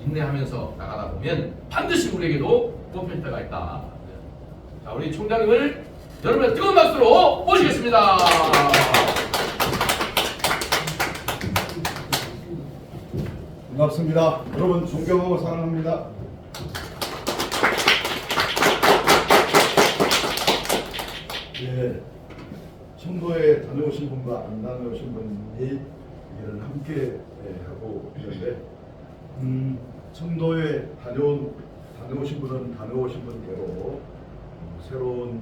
인내하면서 나가다 보면 반드시 우리에게도 뽑힐 때가 있다. 자, 우리 총장님을 여러분의 뜨거운 박수로 모시겠습니다. 반갑습니다. 여러분 존경하고 사랑합니다. 예, 청도에 다녀오신 분과 안 다녀오신 분이 일을 함께 하고 있는데, 청도에 다녀오신 분은 다녀오신 분대로 새로운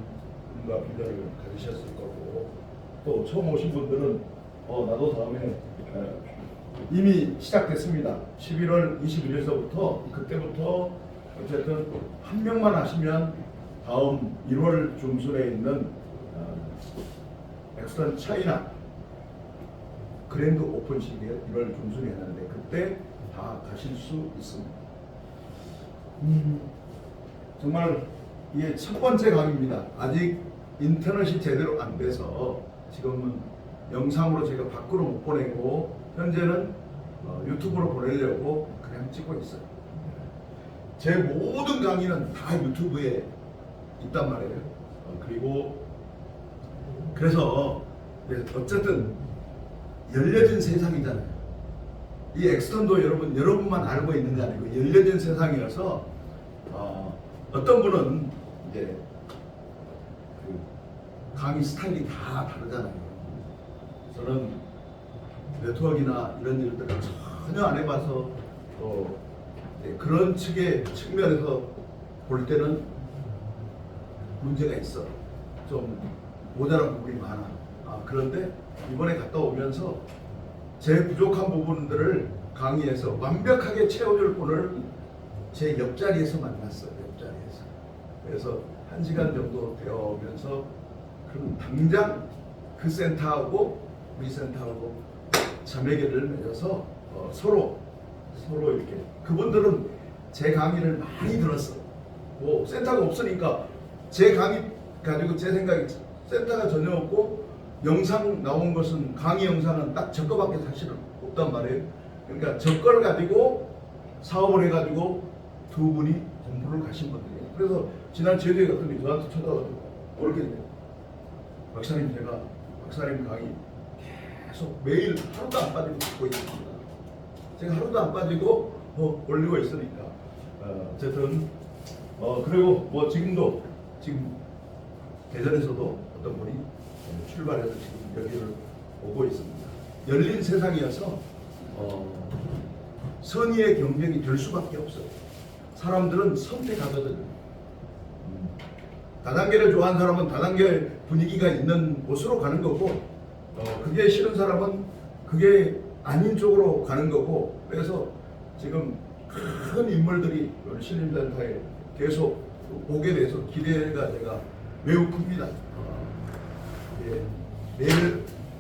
꿈과 비전을 가지셨을 거고, 또 처음 오신 분들은 나도 다음에 이미 시작됐습니다. 11월 21일서부터 그때부터 어쨌든 한 명만 하시면 다음 1월 중순에 있는 엑스턴 차이나 그랜드 오픈식에 1월 중순에 하는데 그때 다 가실 수 있습니다. 정말 이게 첫 번째 강의입니다. 아직 인터넷이 제대로 안 돼서 지금은 영상으로 제가 밖으로 못 보내고 현재는 유튜브로 보내려고 그냥 찍고 있어요. 제 모든 강의는 다 유튜브에 있단 말이에요. 그리고 그래서 어쨌든 열려진 세상이잖아요. 이 엑스턴도 여러분만 알고 있는 게 아니고 열려진 세상이어서 어떤 분은 이제 그 강의 스타일이 다 다르잖아요. 저는 네트워크나 이런 일들을 전혀 안 해봐서 그런 측면에서 볼 때는 문제가 있어. 좀 모자란 부분이 많아. 그런데 이번에 갔다 오면서 제 부족한 부분들을 강의에서 완벽하게 채워줄 분을 제 옆자리에서 만났어요. 옆자리에서. 그래서 1시간 정도 배워오면서 그럼 당장 그 센터하고 우리 센터하고 자매계를 맺어서 서로 이렇게 그분들은 제 강의를 많이 들었어. 뭐 센터가 없으니까 제 강의 가지고 제 생각이 센터가 전혀 없고 영상 나온 것은 강의 영상은 딱 저 거밖에 사실은 없단 말이에요. 그러니까 저 걸 가지고 사업을 해가지고 두 분이 공부를 가신 분들이에요. 그래서 지난 제주에 갔더니 저한테 쳐다봐가지고 이렇게 돼요. 박사님 제가 박사님 강의 계속 매일 하루도 안 빠지고 듣고 있습니다. 제가 하루도 안 빠지고 올리고 있으니까 어쨌든 그리고 뭐 지금 대전에서도 어떤 분이 출발해서 지금 여기를 오고 있습니다. 열린 세상이어서 선의의 경쟁이 될 수밖에 없어요. 사람들은 선택하거든요. 다단계를 좋아하는 사람은 다단계 분위기가 있는 곳으로 가는 거고 그게 싫은 사람은 그게 아닌 쪽으로 가는 거고, 그래서 지금 큰 인물들이 신림센터에 계속 오게 돼서 기대가 제가 매우 큽니다.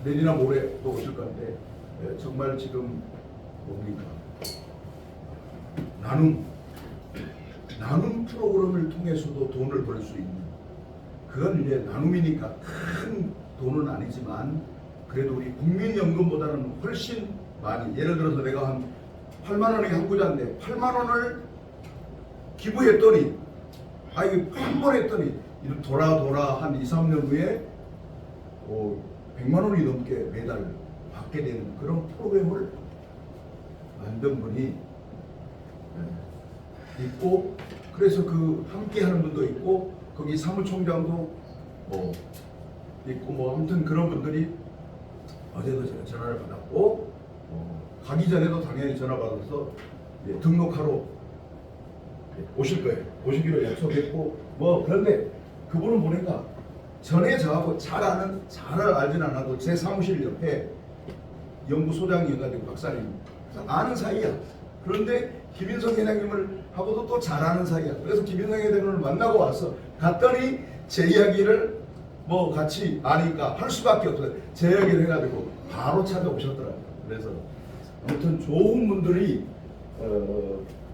내일이나 모레 또 오실 건데 정말 지금 뭡니까 나눔 프로그램을 통해서도 돈을 벌 수 있는, 그건 이제 나눔이니까 큰 돈은 아니지만 그래도 우리 국민연금보다는 훨씬 많이, 예를 들어서 내가 한 8만 원이 한 구자인데 8만 원을 기부했더니 이게 한 번 했더니 돌아 한 2, 3년 후에 100만 원이 넘게 매달 받게 되는 그런 프로그램을 만든 분이 있고, 그래서 그 함께 하는 분도 있고 거기 사무총장도 있고 아무튼 그런 분들이 어제도 제가 전화를 받았고 가기 전에도 당연히 전화 받아서 등록하러 오실 거예요. 오시기로 약속했고 그런데 그분은 보니까 전에 저하고 잘 알진 않아도 제 사무실 옆에 연구소장이어가지고 박사님 아는 사이야. 그런데 김인성 회장님을 하고도 또 잘 아는 사이야. 그래서 김인성 회장님을 만나고 와서 갔더니 제 이야기를 같이 아니까 할 수밖에 없어요. 제 이야기를 해가지고 바로 찾아오셨더라고요. 그래서 아무튼 좋은 분들이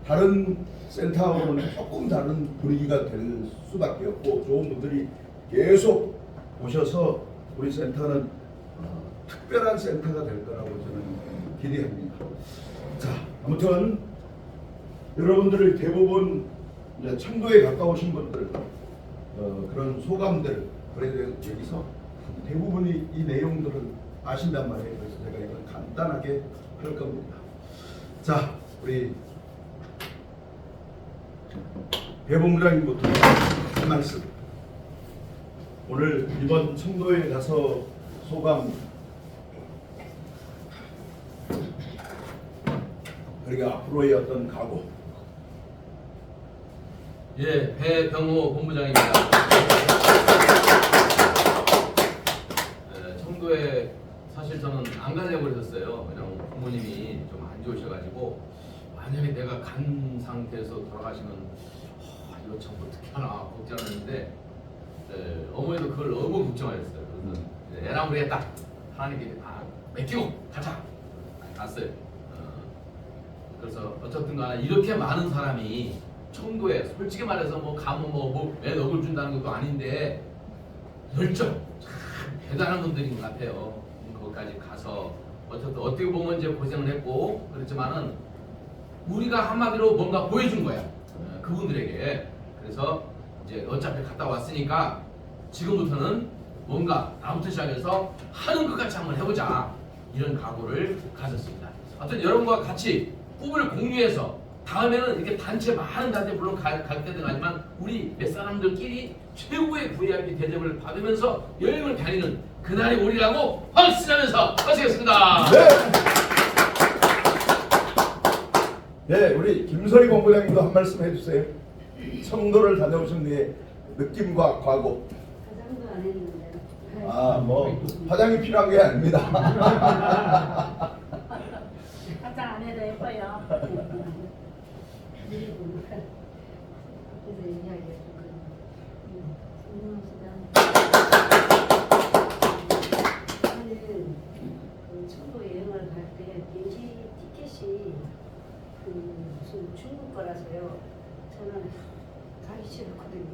다른 센터하고는 조금 다른 분위기가 될 수밖에 없고 좋은 분들이 계속 오셔서 우리 센터는 특별한 센터가 될 거라고 저는 기대합니다. 자, 아무튼 여러분들의 대부분 이제 청도에 가까우신 분들 그런 소감들 그래도 여기서 대부분이 이 내용들을 아신단 말이에요. 그래서 제가 이걸 간단하게 할 겁니다. 자, 우리 배 본부장님부터 한 말씀. 오늘 이번 청도에 가서 소감, 그리고 앞으로의 어떤 각오. 예, 배병호 본부장입니다. 청도에 사실 저는 안 가려고 그랬었어요. 그냥 부모님이 좀 안 좋으셔가지고 만약에 내가 간 상태에서 돌아가시면 이거 참 어떻게 하나 걱정했는데 어머니도 그걸 너무 걱정하셨어요. 그래서 애랑 우리 딱 하나님께 맡기고 가자 갔어요. 그래서 어쨌든 간에 이렇게 많은 사람이 청도에 솔직히 말해서 뭐 가면 뭐맨 억을 준다는 것도 아닌데 열정 참 대단한 분들인 것 같아요. 거기까지 가서 어쨌든 어떻게 보면 이제 고생을 했고 그렇지만은 우리가 한마디로 뭔가 보여준 거야 그분들에게. 그래서 이제 어차피 갔다 왔으니까 지금부터는 뭔가 나부터 시작해서 하는 것 같이 한번 해보자 이런 각오를 가졌습니다. 하여튼 여러분과 같이 꿈을 공유해서 다음에는 이렇게 단체 많은 단체 물론 갈 때도 가지만 우리 몇 사람들끼리 최고의 VIP 대접을 받으면서 여행을 다니는 그날이 오리라고 확신하면서 마치겠습니다. 네. 네, 우리 김설희 본부장님도 한 말씀 해주세요. 청도를 다녀오신 뒤에 느낌과 각오. 화장도 안 했는데요. 뭐 화장이 필요한 게 아닙니다. 화장 안 해도 예뻐요. 그래서 얘기하기가 저는 그 청도 여행을 갈 때 비행기 티켓이 그 무슨 중국 거라서요. 저는 가기 싫었거든요.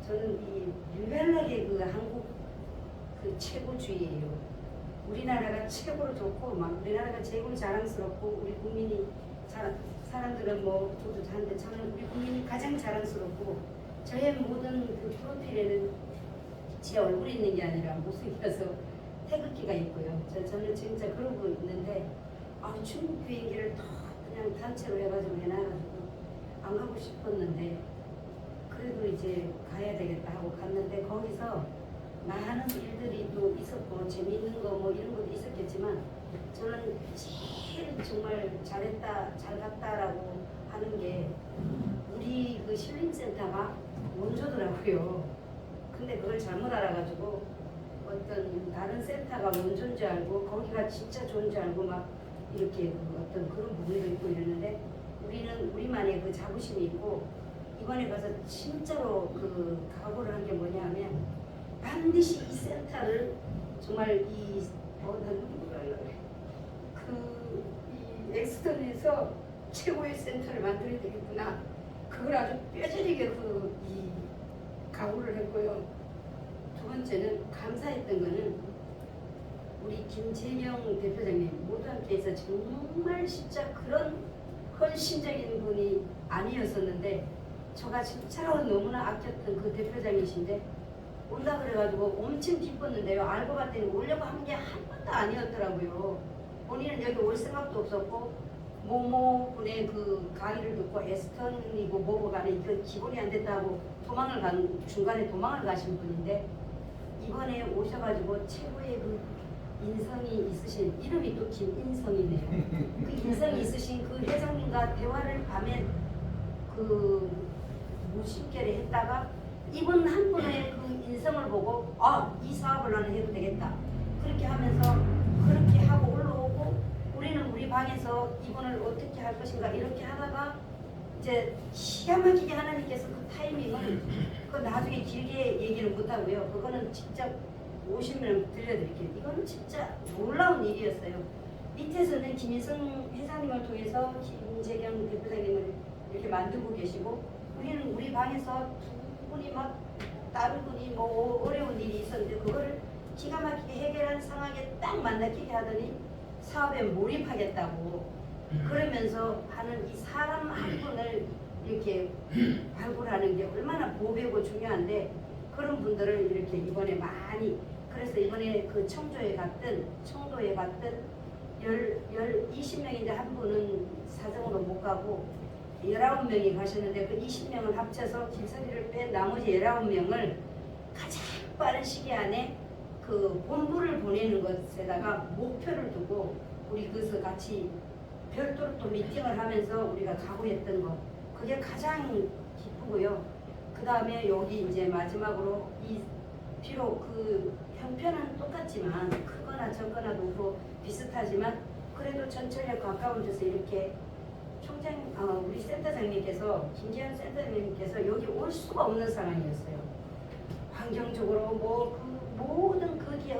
저는 이 유별나게 그 한국 그 최고주의예요. 우리나라가 최고로 좋고 막 우리나라가 최고로 자랑스럽고 우리 국민이 사람들은 뭐 뿌듯한데 저는 우리 국민이 가장 자랑스럽고 저의 모든 그 프로필에는 제 얼굴이 있는 게 아니라 모습이어서 태극기가 있고요. 저는 진짜 그러고 있는데 중국 비행기를 다 그냥 단체로 해가지고 해놔가지고 안 가고 싶었는데 그래도 이제 가야 되겠다 하고 갔는데 거기서 많은 일들이 또 있었고 재미있는 거 뭐 이런 것도 있었겠지만 저는 제일 정말 잘했다 잘 갔다라고 하는 게 우리 그 신림센터가 원조더라고요. 근데 그걸 잘못 알아가지고 어떤 다른 센터가 원조인 줄 알고 거기가 진짜 좋은 줄 알고 막 이렇게 어떤 그런 부분도 있고 이랬는데 우리는 우리만의 그 자부심이 있고 이번에 가서 진짜로 그 각오를 한 게 뭐냐면 반드시 이 센터를 정말 이 엑스턴에서 최고의 센터를 만들어야 되겠구나. 그걸 아주 뼈저리게 이 각오를 했고요. 두 번째는 감사했던 거는 우리 김재경 대표장님 모두 함께해서 정말 진짜 그런 헌신적인 분이 아니었었는데 저가 진짜로 너무나 아꼈던 그 대표장이신데 온다 그래가지고 엄청 기뻤는데요. 알고 봤더니 오려고 한 게 한 번도 아니었더라고요. 본인은 여기 올 생각도 없었고 모모 분의 그 강의를 듣고 에스턴이고 뭐고 간에 이거 기본이 안 됐다고 중간에 도망을 가신 분인데 이번에 오셔가지고 최고의 그 인성이 있으신 이름이 또 김인성이네요. 그 인성이 있으신 그 회장님과 대화를 밤에 그 무심결에 했다가 이분 한 분의 그 인성을 보고 이 사업을 나는 해도 되겠다 그렇게 하면서 그렇게 하고 올라오고 우리는 우리 방에서 이분을 어떻게 할 것인가 이렇게 하다가 이제 기가 막히게 하나님께서 그 타이밍을 그 나중에 길게 얘기를 못하고요. 그거는 직접 오시면 들려드릴게요. 이거는 진짜 놀라운 일이었어요. 밑에서는 김인성 회장님을 통해서 김재경 대표장님을 이렇게 만들고 계시고 우리는 우리 방에서 두 분이 막 다른 분이 뭐 어려운 일이 있었는데 그거를 기가 막히게 해결한 상황에 딱 만나게 하더니 사업에 몰입하겠다고 그러면서 하는 이 사람 한 분 이렇게 발굴하는 게 얼마나 보배고 중요한데 그런 분들을 이렇게 이번에 많이 그래서 이번에 그 청도에 갔던 20명인데 한 분은 사정으로 못 가고 19명이 가셨는데 그 20명을 합쳐서 길서리를 뺀 나머지 19명을 가장 빠른 시기 안에 그 본부를 보내는 것에다가 목표를 두고 우리 그래서 같이 별도로 또 미팅을 하면서 우리가 각오했던 거 그게 가장 기쁘고요. 그 다음에 여기 이제 마지막으로 이 비록 그 형편은 똑같지만 크거나 적거나 높고 비슷하지만 그래도 전철역 가까운 데서 이렇게 우리 센터장님께서 김재현 센터장님께서 여기 올 수가 없는 상황이었어요. 환경적으로 그 모든 거기에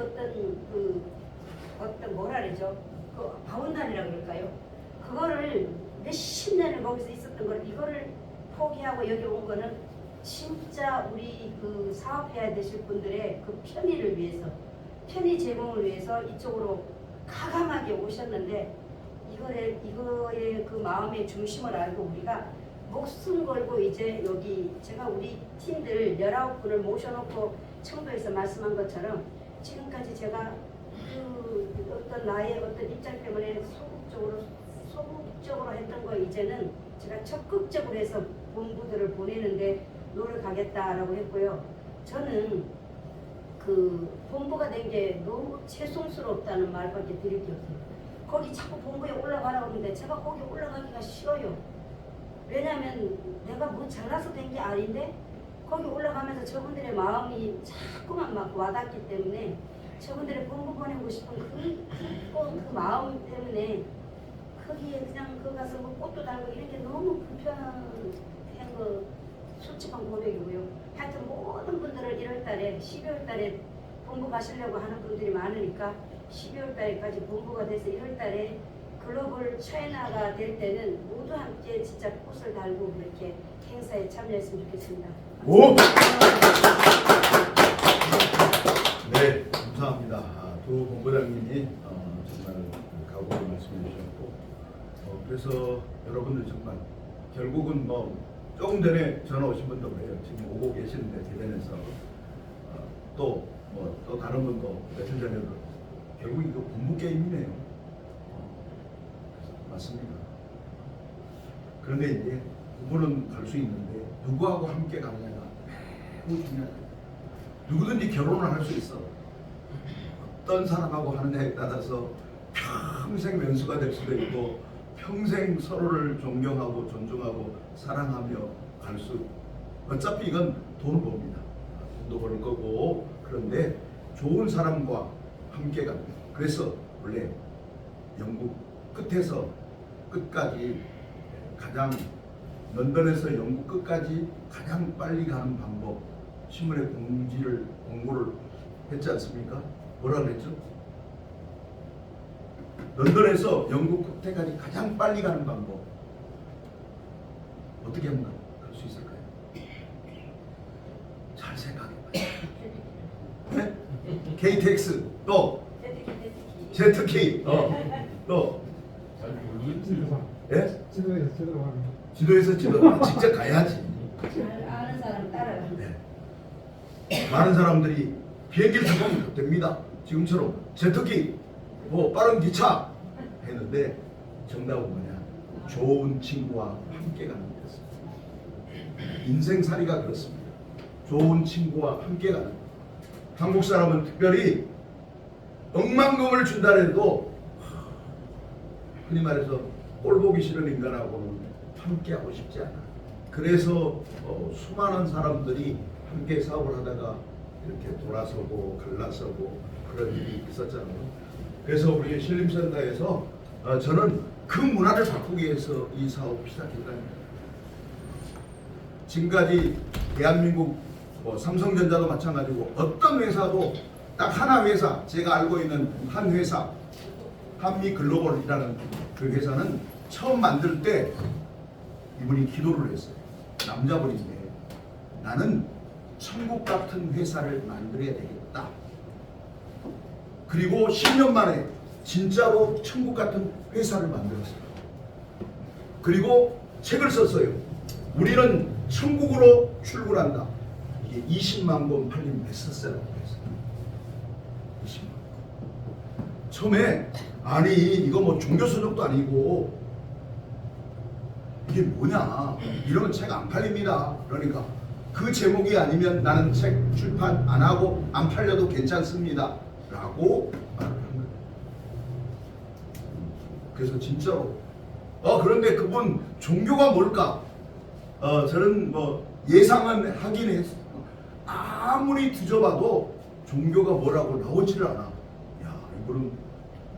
어떤 뭐라 그러죠? 그 바운다리라 그럴까요? 그거를 몇십 년을 거기서 있었던 걸 이거를 포기하고 여기 온 거는 진짜 우리 그 사업해야 되실 분들의 그 편의를 위해서 편의 제공을 위해서 이쪽으로 가감하게 오셨는데 이거의 그 마음의 중심을 알고 우리가 목숨 걸고 이제 여기 제가 우리 팀들 19분을 모셔놓고 청도에서 말씀한 것처럼 지금까지 제가 그 어떤 나의 어떤 입장 때문에 소극적으로 했던 거 이제는 제가 적극적으로 해서 본부들을 보내는데 노력하겠다라고 했고요. 저는 그 본부가 된 게 너무 죄송스럽다는 말밖에 드릴 게 없어요. 거기 자꾸 본부에 올라가라고 하는데 제가 거기 올라가기가 싫어요. 왜냐하면 내가 뭐 잘나서 된 게 아닌데 거기 올라가면서 저분들의 마음이 자꾸만 막 와닿기 때문에 저분들의 본부 보내고 싶은 그 마음 때문에 거기에 그냥 그 가서 뭐 꽃도 달고 이런 게 너무 불편한 거 솔직한 고백이고요. 하여튼 모든 분들을 1월달에 12월달에 본부 가시려고 하는 분들이 많으니까 12월달까지 본부가 돼서 1월달에 글로벌 차이나가 될 때는 모두 함께 진짜 꽃을 달고 그렇게 행사에 참여했으면 좋겠습니다. 오! 네, 감사합니다. 두 본부장님이 정말 각오를 말씀해 주셨고 그래서 여러분들 정말 결국은 뭐 조금 전에 전화 오신 분도 그래요. 지금 오고 계시는데 대전에서 또 다른 분도 며칠 전에도 결국 이거 본부 게임이네요. 맞습니다. 그런데 이제 부부는 갈 수 있는데 누구하고 함께 가느냐가 매우 중요해요. 누구든지 결혼을 할 수 있어. 어떤 사람하고 하느냐에 따라서 평생 면수가 될 수도 있고 평생 서로를 존경하고 존중하고 사랑하며 갈 수. 어차피 이건 돈을 법니다. 돈도 벌 거고 그런데 좋은 사람과 함께 갑니다. 그래서 원래 영국 끝에서 끝까지 가장 런던에서 영국 끝까지 가장 빨리 가는 방법 신문에 공고를 했지 않습니까? 뭐라 그랬죠? 런던에서 영국 끝에까지 가장 빨리 가는 방법 어떻게 하면 갈 수 있을까요? 잘 생각해봐요. 네? KTX 또 제트키 또 예? 지도에서 직접 가야지. 잘 아는 사람 따라가. 네. 많은 사람들이 비행기를 타고 됩니다. 지금처럼 제트기, 뭐 빠른 기차 했는데 정답은 뭐냐? 좋은 친구와 함께 가는 거였습니다. 인생살이가 그렇습니다. 좋은 친구와 함께 가는 거. 한국 사람은 특별히 억만금을 준다 해도 흔히 말해서 꼴 보기 싫은 인간하고는 함께 하고 싶지 않아. 그래서 수많은 사람들이 함께 사업을 하다가 이렇게 돌아서고 갈라서고 그런 일이 있었잖아요. 그래서 우리 신림센터에서 저는 그 문화를 바꾸기 위해서 이 사업을 시작했답니다. 지금까지 대한민국 삼성전자도 마찬가지고 어떤 회사도 딱 하나 회사, 제가 알고 있는 한 회사 한미글로벌이라는 그 회사는 처음 만들 때 이분이 기도를 했어요. 남자분인데 나는 천국 같은 회사를 만들어야 되겠다. 그리고 10년 만에 진짜로 천국 같은 회사를 만들었어요. 그리고 책을 썼어요. 우리는 천국으로 출근한다. 이게 20만 권 팔린 베스트셀러가 됐어요. 20만 권. 처음에 아니 이거 뭐 종교서적도 아니고 이게 뭐냐 이러면 책 안 팔립니다. 그러니까 그 제목이 아니면 나는 책 출판 안 하고 안 팔려도 괜찮습니다 라고 말을 한 거예요. 그래서 진짜로 그런데 그분 종교가 뭘까? 저는 뭐 예상은 하긴 했어. 아무리 뒤져봐도 종교가 뭐라고 나오지를 않아. 야 이분은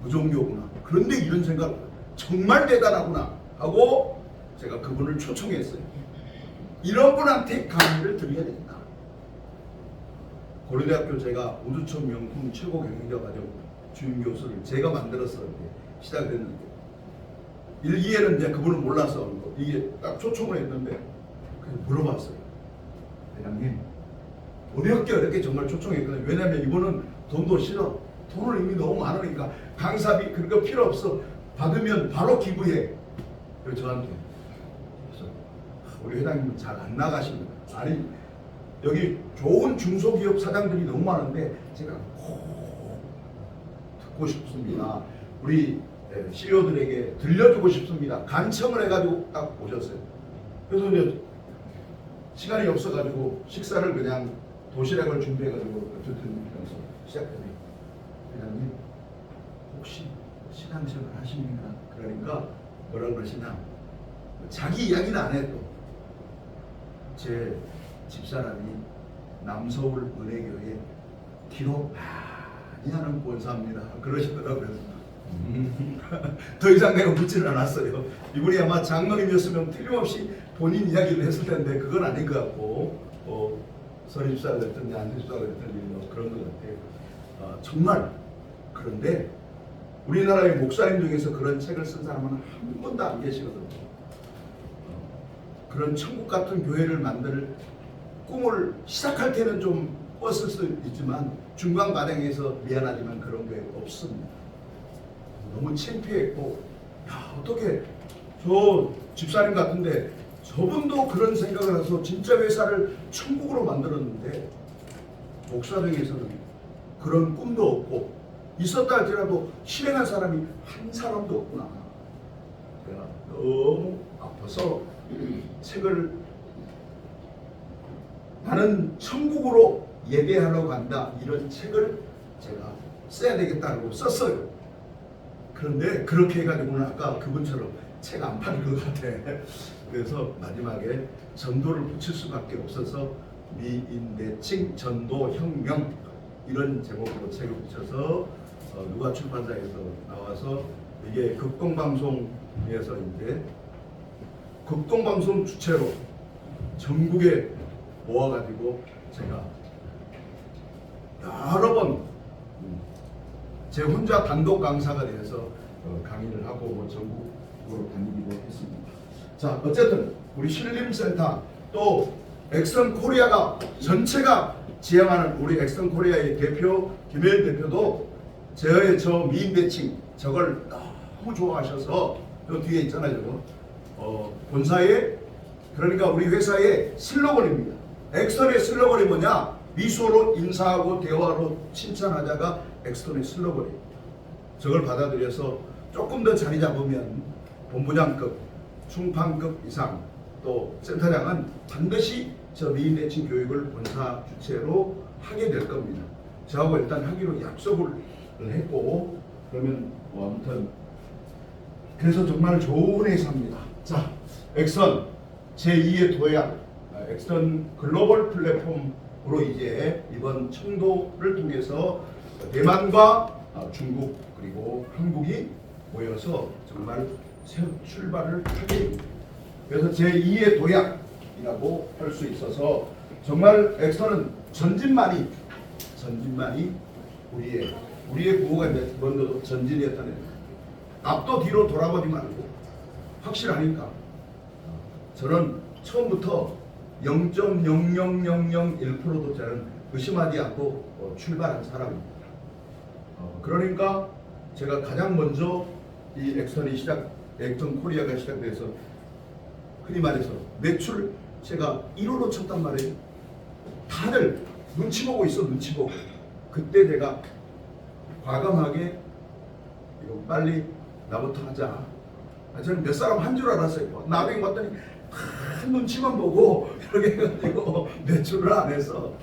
무종교구나. 그런데 이런 생각 정말 대단하구나 하고 제가 그분을 초청했어요. 이런 분한테 강의를 드려야 된다. 고려대학교 제가 우주청 명품 최고 경영자 과정 주임 교수를 제가 만들었었는데 시작됐는데 일기에는 이제 그분은 몰라서 이게 딱 초청을 했는데 그냥 물어봤어요. 회장님 어렵게 정말 초청했거든요. 왜냐하면 이분은 돈도 싫어. 돈을 이미 너무 많으니까 강사비 그거 필요 없어. 받으면 바로 기부해. 그래서 저한테 그래서 우리 회장님은 잘 안 나가십니다. 아니 여기 좋은 중소기업 사장들이 너무 많은데 제가 꼭 듣고 싶습니다. 우리 CEO들에게 들려주고 싶습니다. 간청을 해가지고 딱 오셨어요. 그래서 이제 시간이 없어가지고 식사를 그냥 도시락을 준비해가지고 어쨌든 시작했네요. 회장님 혹시 신앙생활 하십니까? 그러니까 뭐라 그러시나 자기 이야기는 안 해도 제 집사람이 남서울 은혜교회 기록 많이 하는 권사입니다. 그러시더라고요. 더 이상 내가 묻지는 않았어요. 이분이 아마 장로님이었으면 틀림없이 본인 이야기를 했을 텐데 그건 아닌 것 같고 서립사가 됐든지 안립사가 됐든지 뭐 그런 것 같아요. 정말 그런데 우리나라의 목사님 중에서 그런 책을 쓴 사람은 한 번도 안 계시거든요. 그런 천국 같은 교회를 만들 꿈을 시작할 때는 좀 꿨을 수 있지만 중간 과정에서 미안하지만 그런 게 없습니다. 너무 창피했고 어떻게 저 집사님 같은데 저분도 그런 생각을 해서 진짜 회사를 천국으로 만들었는데 목사 중에서는 그런 꿈도 없고 있었다 할지라도 실행한 사람이 한 사람도 없구나. 제가 너무 아파서 책을 나는 천국으로 예배하러 간다 이런 책을 제가 써야 되겠다고 썼어요. 그런데 그렇게 해가지고는 아까 그분처럼 책 안 팔릴 것 같아. 그래서 마지막에 전도를 붙일 수밖에 없어서 미인대칭 전도혁명 이런 제목으로 책을 붙여서 누가 출판사에서 나와서 이게 극동방송에서 이제 극동방송 주체로 전국에 모아가지고 제가 여러 번 제 혼자 단독 강사가 돼서 강의를 하고 뭐 전국으로 다니기도 했습니다. 자 어쨌든 우리 신림센터 또 엑선 코리아가 전체가 지향하는 우리 엑선 코리아의 대표 김혜연 대표도 저의 저 미인 대칭 저걸 너무 좋아하셔서 그 뒤에 있잖아요. 저거 본사의 그러니까 우리 회사의 슬로건입니다. 엑선의 슬로건이 뭐냐? 미소로 인사하고 대화로 칭찬하자가 엑선의 슬로건이에요. 저걸 받아들여서 조금 더 자리 잡으면 본부장급, 충판급 이상 또 센터장은 반드시 저 미인 대칭 교육을 본사 주체로 하게 될 겁니다. 저하고 일단 하기로 약속을 했고 그러면 뭐 아무튼 그래서 정말 좋은 회사입니다. 자, 엑선 제2의 도약 엑선 글로벌 플랫폼으로 이제 이번 청도를 통해서 대만과 중국 그리고 한국이 모여서 정말 새 출발을 하게 됩니다. 그래서 제2의 도약이라고 할 수 있어서 정말 엑선은 전진만이 우리의 구호가 이제 먼저 전진이었다는 앞도 뒤로 돌아보지 말고 확실하니까 저는 처음부터 0.00001%도 저는 의심하지 않고 출발한 사람입니다. 그러니까 제가 가장 먼저 이 엑선 코리아가 시작돼서 흔히 말해서 매출 제가 1호로 쳤단 말이에요. 다들 눈치 보고 있어, 눈치 보고. 그때 내가 과감하게 이거 빨리 나부터 하자. 저는 몇 사람 한 줄 알았어요. 나중에 봤더니 큰 눈치만 보고 이렇게 해가지고 매출을 안 해서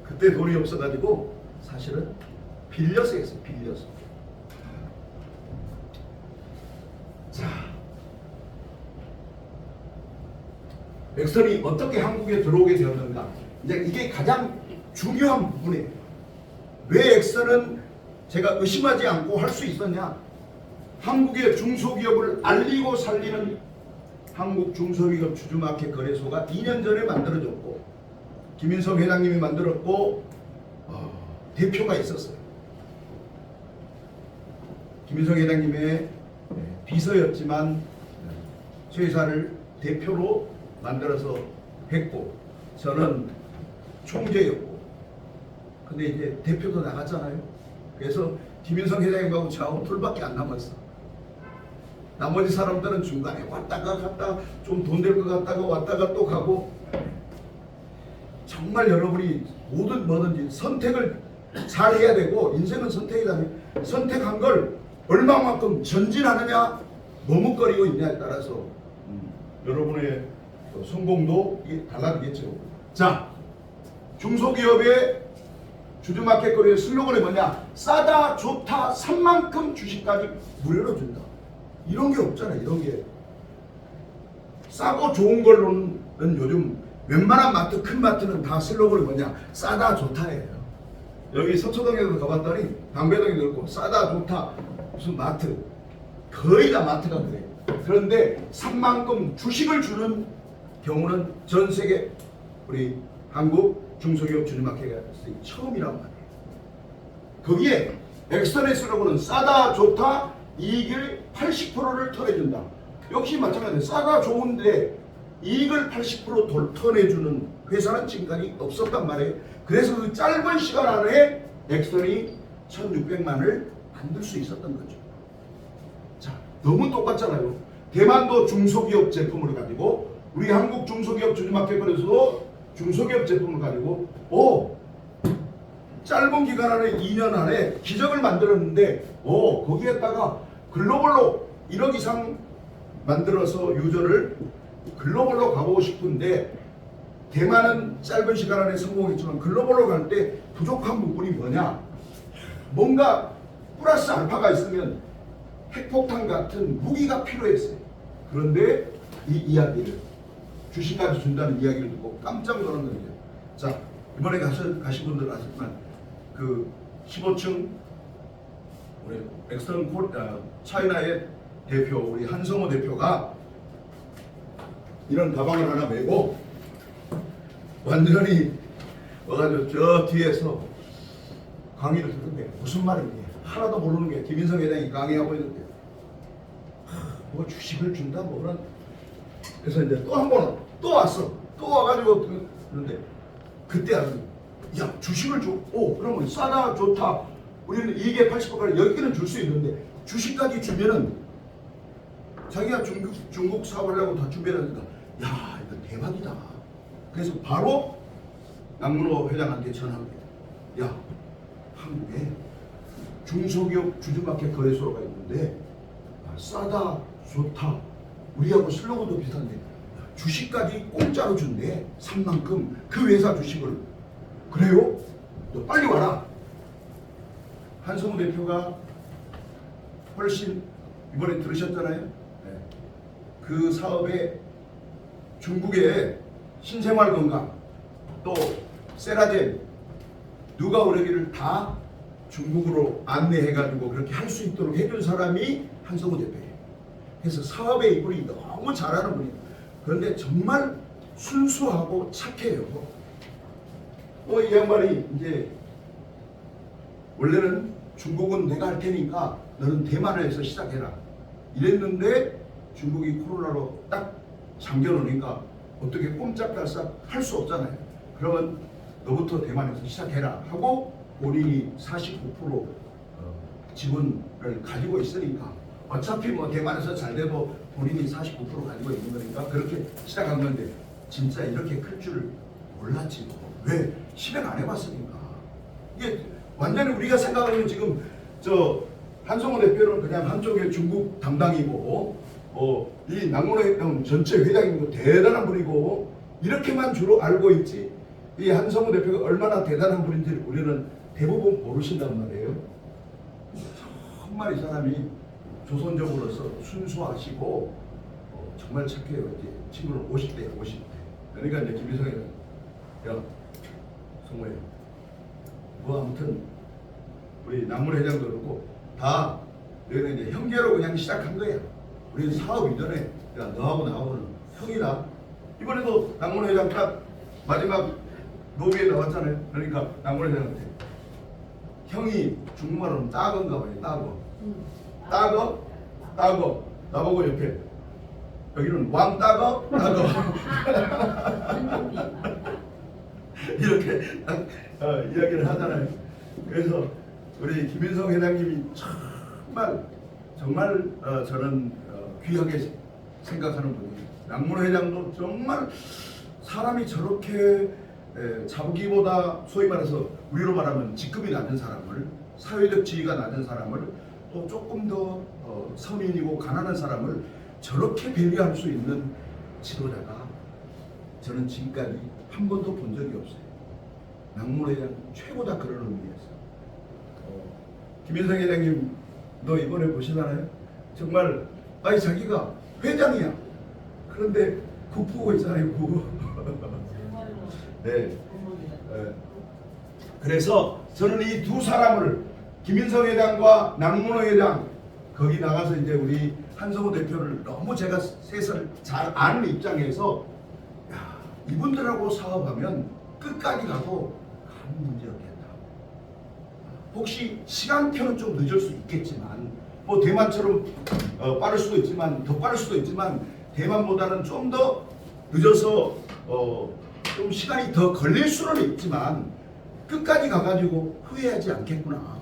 그때 돈이 없어가지고 사실은 빌려서 했어요. 빌려서. 자, 엑선이 어떻게 한국에 들어오게 되었는가? 이제 이게 가장 중요한 부분이에요. 왜 엑선은 제가 의심하지 않고 할 수 있었냐? 한국의 중소기업을 알리고 살리는 한국 중소기업 주주마켓 거래소가 2년 전에 만들어졌고 김인성 회장님이 만들었고 대표가 있었어요. 김인성 회장님의 비서였지만 최 회사를 대표로 만들어서 했고 저는 총재였고 근데 이제 대표도 나갔잖아요. 그래서 김인성 회장님하고 저하고 둘밖에 안 남았어. 나머지 사람들은 중간에 왔다가 갔다가 좀 돈 될 것 같다가 왔다가 또 가고 정말 여러분이 뭐든 뭐든지 선택을 잘 해야 되고 인생은 선택이잖아요. 선택한 걸 얼마만큼 전진하느냐 머뭇거리고 있냐에 따라서 여러분의 성공도 달라지겠죠. 자, 중소기업의 주주마켓 거래의 슬로건이 뭐냐? 싸다 좋다 산 만큼 주식까지 무료로 준다. 이런 게 없잖아. 이런 게 싸고 좋은 걸로는 요즘 웬만한 마트 큰 마트는 다 슬로건이 뭐냐? 싸다 좋다예요. 여기 서초동에도 가봤더니 방배동에도 그렇고 싸다 좋다 무슨 마트 거의 다 마트가 그래요. 그런데 산 만큼 주식을 주는 경우는 전 세계 우리 한국 중소기업 주주마켓가 처음이란 말이에요. 거기에 엑선의 슬로건은 싸다 좋다 이익을 80%를 털어준다. 역시 마찬가지예요. 싸다 좋은데 이익을 80% 털어내주는 회사는 지금까지 없었단 말이에요. 그래서 그 짧은 시간 안에 엑선이 1600만을 만들 수 있었던 거죠. 자, 너무 똑같잖아요. 대만도 중소기업 제품을 가지고 우리 한국 중소기업 주주마켓 거래소도 중소기업 제품을 가지고 짧은 기간 안에 2년 안에 기적을 만들었는데 거기에다가 글로벌로 1억 이상 만들어서 유저를 글로벌로 가보고 싶은데 대만은 짧은 시간 안에 성공했지만 글로벌로 갈 때 부족한 부분이 뭐냐? 뭔가 플러스 알파가 있으면 핵폭탄 같은 무기가 필요했어요. 그런데 이 이야기를 주식까지 준다는 이야기를 듣고 깜짝 놀란 거예요. 자, 이번에 가신 분들 아시지만 그 15층 우리 엑선 차이나의 대표 우리 한성호 대표가 이런 가방을 하나 메고 완전히 와가지고 저 뒤에서 강의를 듣는데 무슨 말이니 하나도 모르는 게 김인성 회장이 강의하고 있는데 뭐 주식을 준다 뭐 그런. 그래서 이제 또 한 번 또 왔어. 또 와가지고 그런데 그때 야 주식을 줘. 그러면 싸다 좋다. 우리는 이익의 80%를 여기는 줄 수 있는데 주식까지 주면은 자기가 중국 사업하려고 다 준비하니까 야 이거 대박이다. 그래서 바로 남문호 회장한테 전화합니다. 야 한국에 중소기업 주주마켓 거래소가 있는데 싸다 좋다 우리하고 슬로건도 비슷한데 주식까지 공짜로 준대. 산 만큼 그 회사 주식을. 그래요? 너 빨리 와라. 한성우 대표가 훨씬 이번에 들으셨잖아요. 네. 그 사업에 중국의 신생활 건강 또 세라젠 누가 오르기를 다 중국으로 안내해가지고 그렇게 할 수 있도록 해준 사람이 한성우 대표예요. 그래서 사업에 이분이 너무 잘하는 분이에요. 그런데 정말 순수하고 착해요. 이 양반이 이제 원래는 중국은 내가 할 테니까 너는 대만에서 시작해라 이랬는데 중국이 코로나로 딱 잠겨놓으니까 어떻게 꼼짝달싹 할 수 없잖아요. 그러면 너부터 대만에서 시작해라 하고 본인이 49% 지분을 가지고 있으니까 어차피 뭐 대만에서 잘 돼도 본인이 49% 가지고 있는 거니까 그렇게 시작한 건데 진짜 이렇게 클 줄 몰랐지. 왜? 실행 안 해봤으니까. 이게 완전히 우리가 생각하는 지금 저 한성호 대표는 그냥 한쪽에 중국 담당이고 이 낙문회장 전체 회장이고 대단한 분이고 이렇게만 주로 알고 있지 이 한성호 대표가 얼마나 대단한 분인지 우리는 대부분 모르신단 말이에요. 정말 이 사람이 조선적으로서 순수하시고 정말 착해요. 이제 친구는 50대야 50대. 그러니까 이제 김일성이 야 성호야 뭐 아무튼 우리 낙문회장도 그렇고 다 너희는 이제 형제로 그냥 시작한 거야. 우리 사업 이전에 야 너하고 나하고는 형이다. 이번에도 낙문회장 딱 마지막 노비에 나왔잖아요. 그러니까 낙문회장한테 형이 중국말로는 따건가 봐요. 따거 따거 나보고 옆에 여기는 왕따거 따거 이렇게 이야기를 하잖아요. 그래서 우리 김인성 회장님이 정말 저는 귀하게 생각하는 분이에요. 낙문 회장도 정말 사람이 저렇게 자기보다 소위 말해서 우리로 말하면 직급이 낮은 사람을 사회적 지위가 낮은 사람을 또 조금 더 서민이고 가난한 사람을 저렇게 배려할 수 있는 지도자가 저는 지금까지 한 번도 본 적이 없어요. 낙문 회장 최고다 그런 의미에서. 김인성 회장님 너 이번에 보시잖아요. 정말 아니 자기가 회장이야. 그런데 국부고 있잖아요. 국부. 네. 그래서 저는 이 두 사람을 김인성 회장과 낙문호 회장 거기 나가서 이제 우리 한성호 대표를 너무 제가 셋을 잘 아는 입장에서 야, 이분들하고 사업하면 끝까지 가도 아무 문제 없겠다. 혹시 시간표는 좀 늦을 수 있겠지만 뭐 대만처럼 빠를 수도 있지만 더 빠를 수도 있지만 대만보다는 좀 더 늦어서 좀 시간이 더 걸릴 수는 있지만 끝까지 가가지고 후회하지 않겠구나.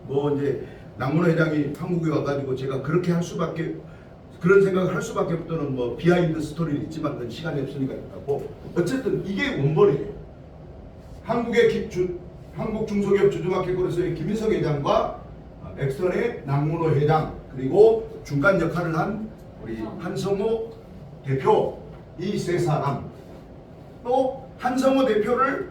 뭐 이제 낙문호 회장이 한국에 와가지고 제가 그렇게 할 수밖에 그런 생각을 할 수밖에 없다는 뭐 비하인드 스토리는 있지만 그건 시간이 없으니까 있고 어쨌든 이게 원본이에요. 한국 중소기업 주주마켓거래소의 김인성 회장과 엑스턴의 낙문호 회장 그리고 중간 역할을 한 우리 한성호 대표 이 세 사람 또 한성호 대표를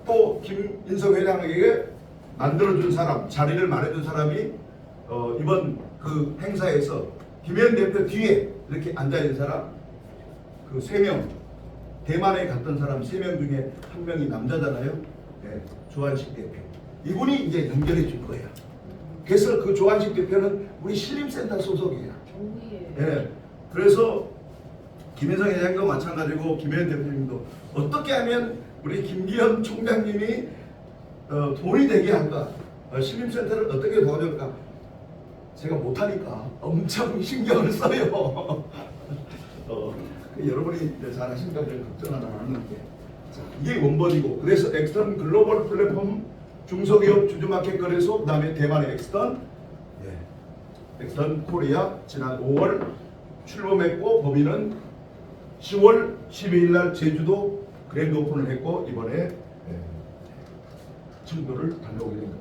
또 김인성 회장에게 만들어준 사람 자리를 마련해준 사람이 이번 그 행사에서 김현 대표 뒤에 이렇게 앉아있는 사람 그 3명 대만에 갔던 사람 3명 중에 한 명이 남자잖아요. 네, 조한식 대표 이분이 이제 연결해 줄 거예요. 그래서 그 조한식 대표는 우리 신림센터 소속이야. 네, 그래서 김인성 회장도 마찬가지고 김현 대표님도 어떻게 하면 우리 김기현 총장님이 돈이 되게 할까? 신림센터를 어떻게 도와줄까? 제가 못하니까 엄청 신경을 써요. 여러분이 잘 하신다고 걱정은 안 하는데 이게 원본이고 그래서 엑스턴 글로벌 플랫폼 중소기업 주주마켓 거래소 그 다음에 대만의 엑스턴 엑스턴 코리아 지난 5월 출범했고 법인은 10월 12일 날 제주도 그랜드 오픈을 했고 이번에 청도를 다녀오게 된 겁니다.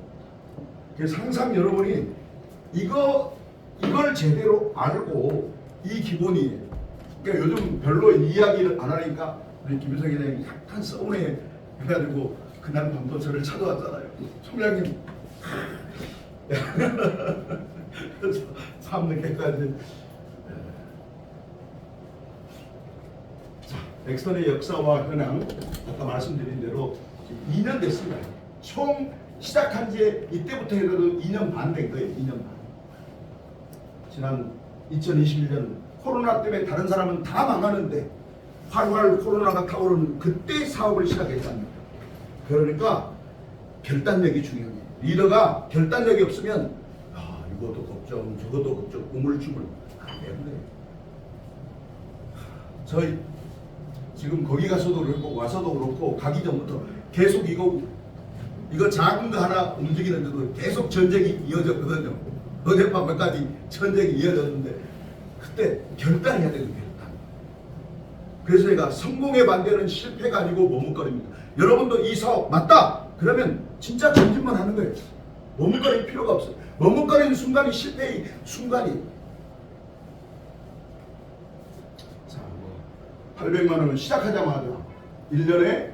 그래서 항상 여러분이 이걸 제대로 알고 이 기본이 그러니까 요즘 별로 이야기를 안 하니까 우리 김인성 회장이 약간 서운해 해가지고 그날 밤도 저를 찾아왔잖아요. 총장님 그래서 밤 늦게까지 엑스턴의 역사와 현황 아까 말씀드린 대로 2년 됐습니다. 총 시작한 지 이때부터 해도 2년 반 된 거예요. 2년 반. 지난 2021년 코로나 때문에 다른 사람은 다 망하는데 활활 코로나가 타오르는 그때 사업을 시작했답니다. 그러니까 결단력이 중요해요. 리더가 결단력이 없으면 이것도 걱정 저것도 걱정 우물쭈물 안 되는데 저희 지금 거기 가서도 그렇고 와서도 그렇고 가기 전부터 계속 이거 작은 거 하나 움직이는데도 계속 전쟁이 이어졌거든요. 어젯밤까지 전쟁이 이어졌는데 그때 결단해야 되는 결단. 그래서 제가 성공의 반대는 실패가 아니고 머뭇거립니다. 여러분도 이 사업 맞다 그러면 진짜 전진만 하는 거예요. 머뭇거릴 필요가 없어요. 머뭇거리는 순간이 실패의 순간이. 자, 800만 원은 시작하자마자 1년에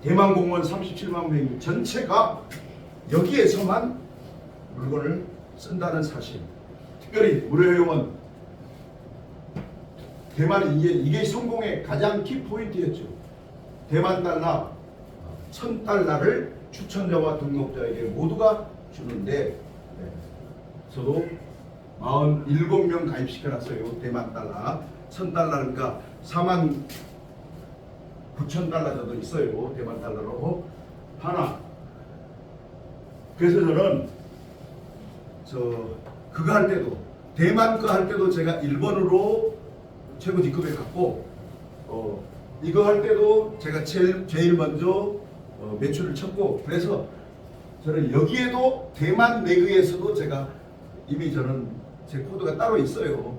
대만 공무원 37만 명이 전체가 여기에서만 물건을 쓴다는 사실. 특별히 무료회원 대만이 이게 성공의 가장 키포인트였죠. 대만 달러 1000달러를 추천자와 등록자에게 모두가 주는데 저도 47명 가입시켜놨어요. 대만 달러 1000달러니까 49,000달러 정도 있어요. 대만 달러로 하나. 그래서 저는 그거 할 때도 대만 거 할 때도 제가 1번으로 최고 D급에 갔고 이거 할 때도 제가 제일 먼저 매출을 쳤고 그래서 저는 여기에도 대만 내그에서도 제가 이미 저는 제 코드가 따로 있어요.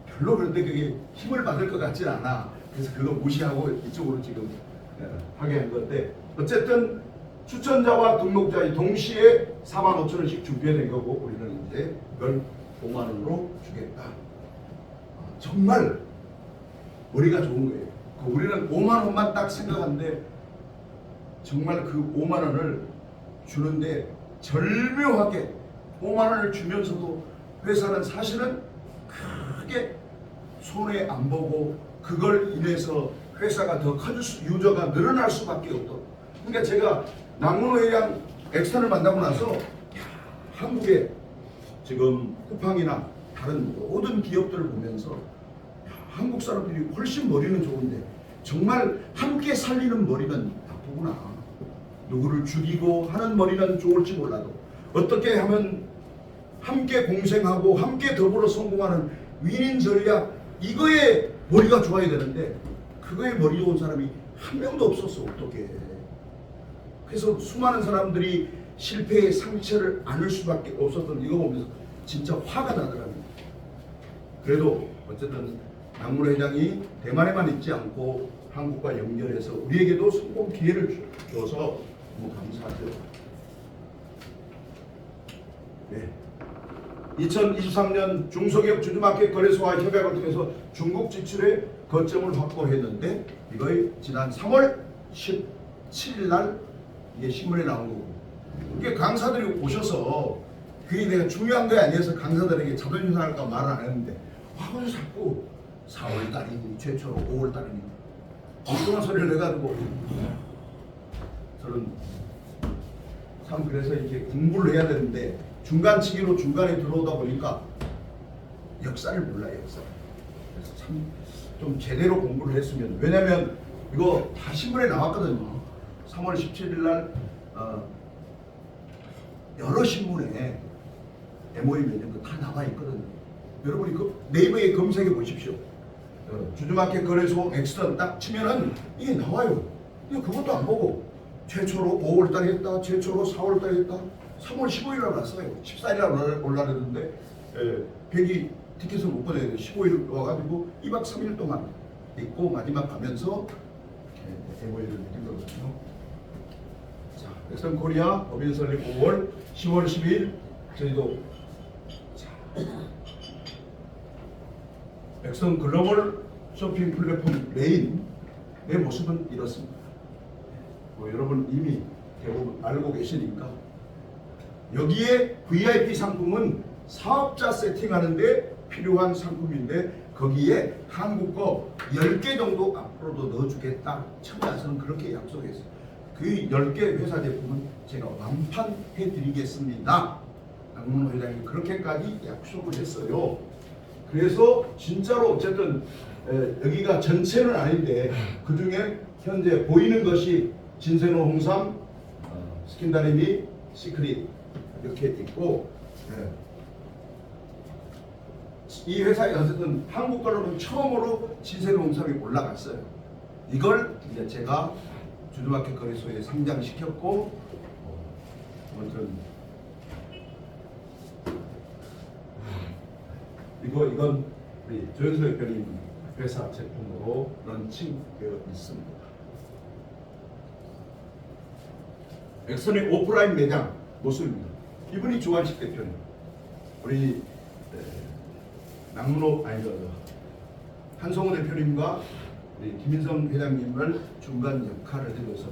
별로 그런데 그게 힘을 받을 것 같진 않아. 그래서 그거 무시하고 이쪽으로 지금 하게 한 건데 어쨌든 추천자와 등록자의 동시에 45,000원씩 준비된 거고 우리는 이제 이걸 5만 원으로 주겠다. 정말 머리가 좋은 거예요. 우리는 5만 원만 딱 생각하는데 정말 그 5만 원을 주는데 절묘하게 5만 원을 주면서도 회사는 사실은 크게 손해 안 보고 그걸 인해서 회사가 더 커질 유저가 늘어날 수밖에 없다. 그러니까 제가 낙문호회장 엑스턴을 만나고 나서 한국의 지금 쿠팡이나 다른 모든 기업들을 보면서 한국 사람들이 훨씬 머리는 좋은데 정말 함께 살리는 머리는 나쁘구나. 누구를 죽이고 하는 머리는 좋을지 몰라도 어떻게 하면 함께 공생하고 함께 더불어 성공하는 윈윈 전략 이거에 머리가 좋아야 되는데 그거에 머리 좋은 사람이 한 명도 없었어. 어떻게. 그래서 수많은 사람들이 실패의 상처를 안을 수밖에 없었던 이거 보면서 진짜 화가 나더라고요. 그래도 어쨌든 낙문 회장이 대만에만 있지 않고 한국과 연결해서 우리에게도 성공 기회를 줘서 너무 감사하죠. 네. 2023년 중소기업 주주마켓 거래소와 협약을 통해서 중국 진출에 거점을 확보했는데 이거의 지난 3월 17일 날 이게 신문에 나온 거고 이게 강사들이 오셔서 그게 내가 중요한 게 아니어서 강사들에게 자존심 상할까 말을 안 했는데 와서 자꾸 4월 달이니 최초로 5월 달이니 엉뚱한 소리를 해가지고 저는 참 그래서 이렇게 공부를 해야 되는데 중간치기로 중간에 들어오다 보니까 역사를 몰라요. 역사. 그래서 참 좀 제대로 공부를 했으면 왜냐면 이거 다 신문에 나왔거든요. 3월 17일 날 여러 신문에 MOU 맺은 거 다 나와 있거든요. 여러분이 그 네이버에 검색해 보십시오. 주주마켓 거래소 엑스턴 딱 치면은 이게 나와요. 근데 그것도 안 보고 최초로 5월달에 했다, 최초로 4월달에 했다, 3월 15일 날 났어요. 14일 날 올라왔는데 백이 티켓을 못 끊어야 돼. 15일 와가지고 2박 3일 동안 있고 마지막 가면서 MOU를 맺은 거거든요. 자, 엑스턴 코리아 법인 설립 5월 10월 12일 저희도 엑스턴 글로벌 쇼핑 플랫폼 메인 내 모습은 이렇습니다. 여러분 이미 대부분 알고 계시니까 여기에 VIP 상품은 사업자 세팅하는데 필요한 상품인데 거기에 한국 거 10개 정도 앞으로도 넣어주겠다. 청자에서는 그렇게 약속했어요. 그 10개 회사 제품은 제가 완판해드리겠습니다. 낙문 회장이 그렇게까지 약속을 했어요. 그래서 진짜로 어쨌든 여기가 전체는 아닌데 그 중에 현재 보이는 것이 진세노 홍삼, 스킨다리미, 시크릿 이렇게 있고 이 회사에 어쨌든 한국 걸로는 처음으로 진세노 홍삼이 올라갔어요. 이걸 이제 제가 주주마켓 거래소에 상장시켰고 아무튼 이건 우리 조현수 대표님 회사 제품으로 런칭되어 있습니다. 엑선의 오프라인 매장 모습입니다. 이분이 조한식 대표님, 우리 남문호 한성호 대표님과 우리 김인성 회장님을 중간 역할을 해줘서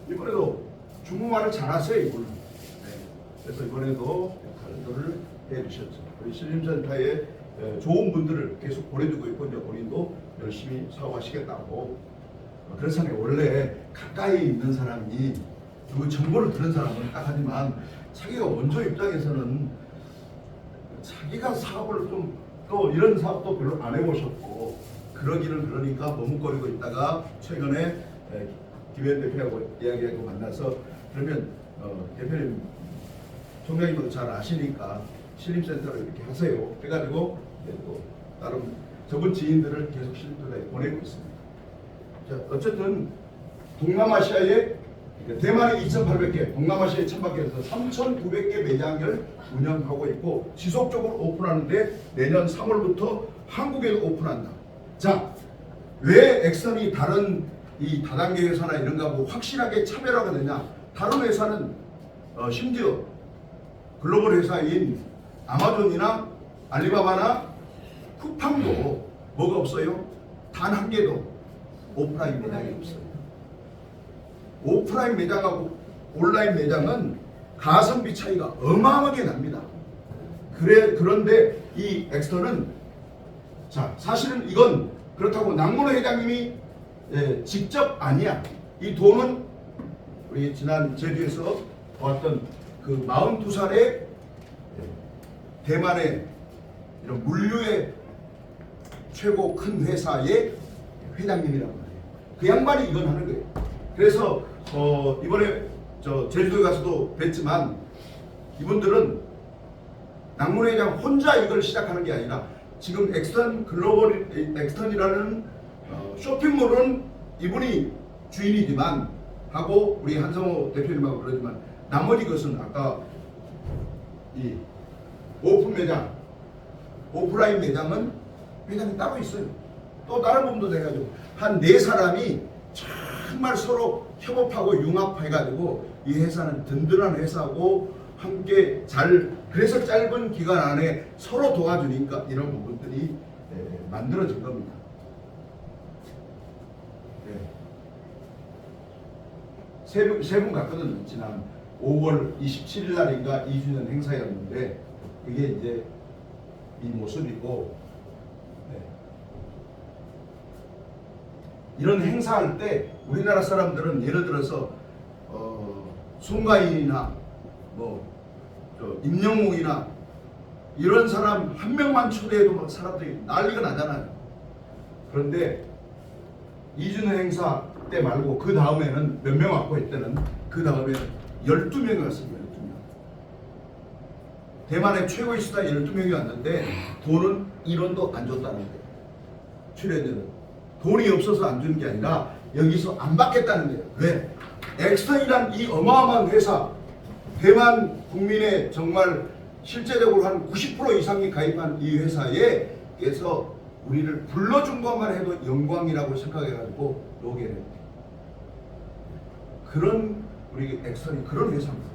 이번에도 중국말을 잘하세요 이분은. 그래서 이번에도 역할을 해주셨죠. 우리 신림센터에 좋은 분들을 계속 보내주고 있고 이제 본인도 열심히 사업하시겠다고. 그래서 원래 가까이 있는 사람이 그 정보를 들은 사람은 딱 하지만 자기가 원조 입장에서는 자기가 사업을 좀 또 이런 사업도 별로 안 해보셨고 그러니까 머뭇거리고 있다가 최근에 김현 대표하고 이야기하고 만나서 그러면 대표님 총장님도 잘 아시니까 신림센터를 이렇게 하세요 해가지고 또 다른 저분 지인들을 계속 신림센터에 보내고 있습니다. 자, 어쨌든 동남아시아에 대만이 2,800개, 동남아시아에 1,000개에서 3,900개 매장을 운영하고 있고 지속적으로 오픈하는데 내년 3월부터 한국에도 오픈한다. 자, 왜 엑선이 다른 이 다단계 회사나 이런 거하고 확실하게 차별화가 되냐? 다른 회사는 심지어 글로벌 회사인 아마존이나 알리바바나 쿠팡도 뭐가 없어요? 단 한 개도 오프라인 매장이 없어요. 오프라인 매장하고 온라인 매장은 가성비 차이가 어마어마하게 납니다. 그런데 이 엑스터는 자 사실은 이건 그렇다고 남문호 회장님이 직접 아니야. 이 돈은 우리 지난 제주에서 보았던 그 42살의 대만의 이런 물류의 최고 큰 회사의 회장님이라고 해요. 그 양반이 이건 하는 거예요. 그래서 이번에 저 제주도에 가서도 뵀지만 이분들은 남문호 회장 혼자 이걸 시작하는 게 아니라 지금 엑스턴이라는 쇼핑몰은 이분이 주인이지만 하고 우리 한성호 대표님하고 그러지만 나머지 것은 아까 이 오픈 매장, 오프라인 매장은 매장이 따로 있어요. 또 다른 부분도 돼가지고 한 4사람이 정말 서로 협업하고 융합해가지고 이 회사는 든든한 회사고 함께 그래서 짧은 기간 안에 서로 도와주니까 이런 부분들이 만들어진 겁니다. 세 분 갔거든요. 지난 5월 27일 날인가 2주년 행사였는데 그게 이제 이 모습이고 이런 행사할 때 우리나라 사람들은 예를 들어서 송가인이나 임영웅이나 이런 사람 한 명만 초대해도 막 사람들이 난리가 나잖아요. 그런데 2주년 행사 때 말고 그 다음에는 몇 명 왔고 했때는 그 다음에는 12명이 왔습니다. 12명. 대만의 최고의 스타 12명이 왔는데 돈은 1원도 안 줬다는 거예요. 출연료는. 돈이 없어서 안 주는 게 아니라 여기서 안 받겠다는 거예요. 왜? 엑스턴이란 이 어마어마한 회사, 대만 국민의 정말 실제적으로 한 90% 이상이 가입한 이 회사에서 우리를 불러준 것만 해도 영광이라고 생각해가지고 오게 됩니다. 그런 우리 엑스턴이 그런 회사입니다.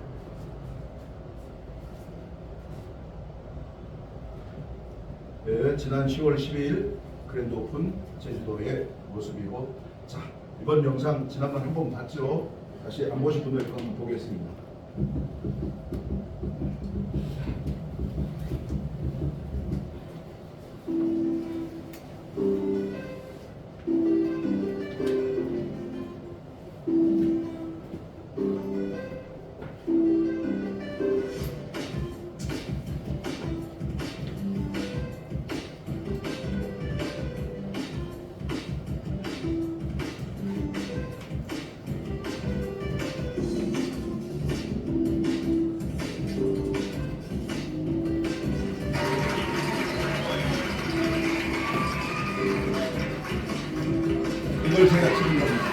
네, 지난 10월 12일 그랜드 오픈 제주도의 모습이고, 자 이번 영상 지난번 한번 봤죠? 다시 안 보신 분들 한번 보겠습니다. 이걸 제가 찍은 겁니다.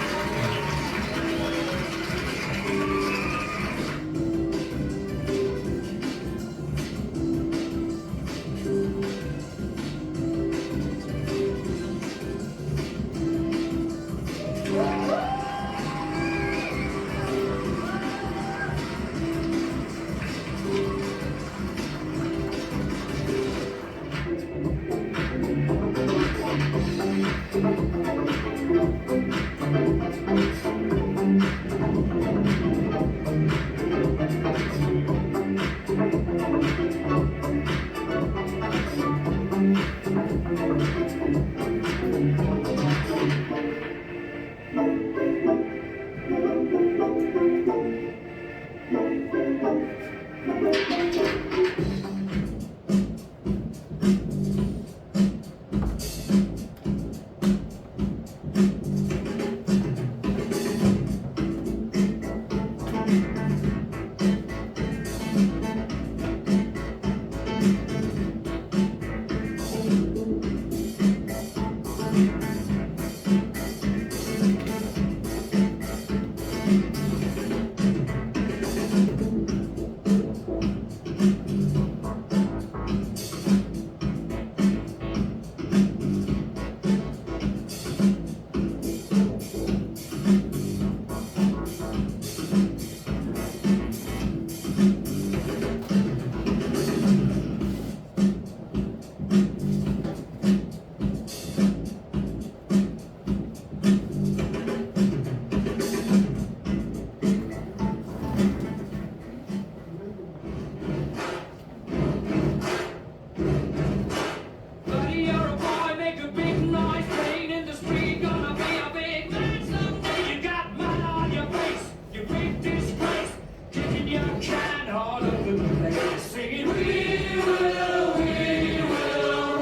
Buddy, you're a boy, make a big noise, playing in the street, gonna be a big man someday. You got mud on your face, you big disgrace, kicking your can all over the place, singing, we will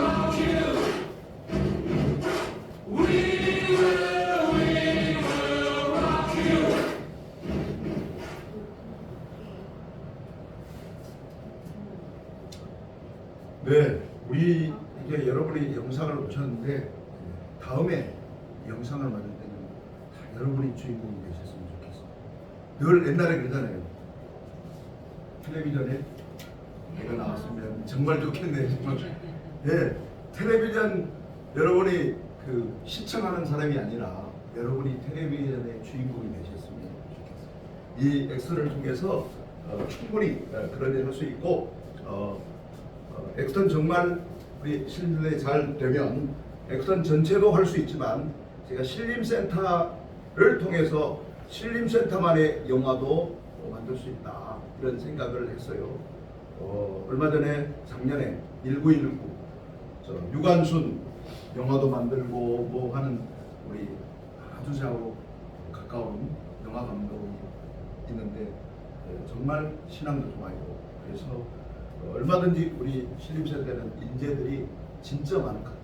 rock you. We will rock you. 네, 우리 이제 여러분이 영상을 보셨는데 다음에 영상을 만들 때는 다 여러분이 주인공이 되셨으면 좋겠어요. 늘 옛날에 그러잖아요. 텔레비전에 내가 나왔으면 정말 좋겠네. 정말. 예, 텔레비전 여러분이 그 시청하는 사람이 아니라 여러분이 텔레비전의 주인공이 되셨으면 좋겠어요. 이 엑스를 통해서 충분히 그런 일 할 수 있고 엑스턴 정말 우리 신뢰 잘 되면 엑스턴 전체도 할 수 있지만 제가 신림센터를 통해서 신림센터만의 영화도 만들 수 있다 이런 생각을 했어요. 얼마 전에 작년에 1919 유관순 영화도 만들고 뭐 하는 우리 아주 저하고 가까운 영화 감독이 있는데 정말 신앙도 좋아요. 그래서 얼마든지 우리 신림센터는 인재들이 진짜 많거든요.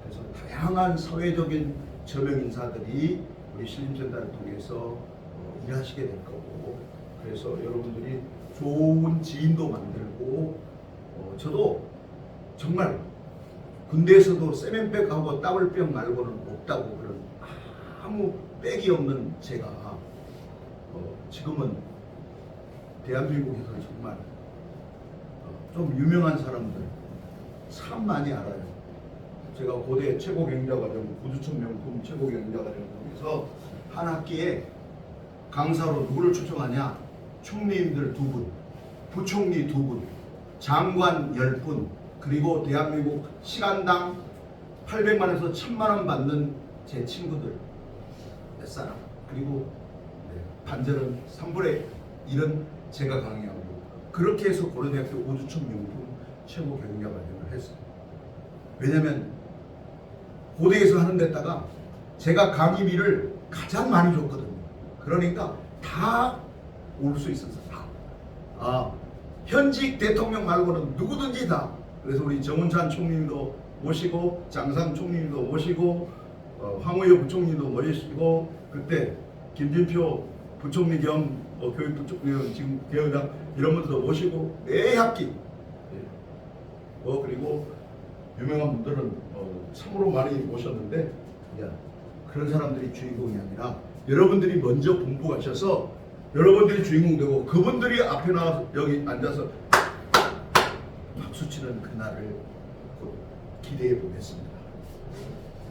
그래서 다양한 사회적인 저명 인사들이 우리 신림센터를 통해서 일하시게 될 거고, 그래서 여러분들이 좋은 지인도 만들고, 저도 정말 군대에서도 세면백하고 따블병 말고는 없다고 그런 아무 빽이 없는 제가 지금은 대한민국에서는 정말 좀 유명한 사람들 참 많이 알아요. 제가 고대 최고 경자과정 구두천 명품 최고 경자과정을 통해서 한 학기에 강사로 누구를 초청하냐? 총리님들 2분, 부총리 2분, 장관 10분, 그리고 대한민국 시간당 800만에서 1000만원 받는 제 친구들 몇 사람, 그리고 반절은 3분의 1은 제가 강의하고, 그렇게 해서 고려대학교 우주천 명품 최고 경영자과정을 했어요. 왜냐면 고대에서 하는 데다가 제가 강의비를 가장 많이 줬거든요. 그러니까 다 올 수 있었어. 다. 현직 대통령 말고는 누구든지 다. 그래서 우리 정운찬 총리도 모시고, 장상 총리도 모시고, 황우여 부총리도 모시고, 그때 김진표 부총리 겸 교육부총리 지금 개혁당 이런 분들도 모시고 매 학기. 그리고 유명한 분들은 참으로 많이 모셨는데, 그런 사람들이 주인공이 아니라 여러분들이 먼저 분부하셔서 여러분들이 주인공 되고, 그분들이 앞에 나와서 여기 앉아서 박수 치는 그날을 기대해 보겠습니다.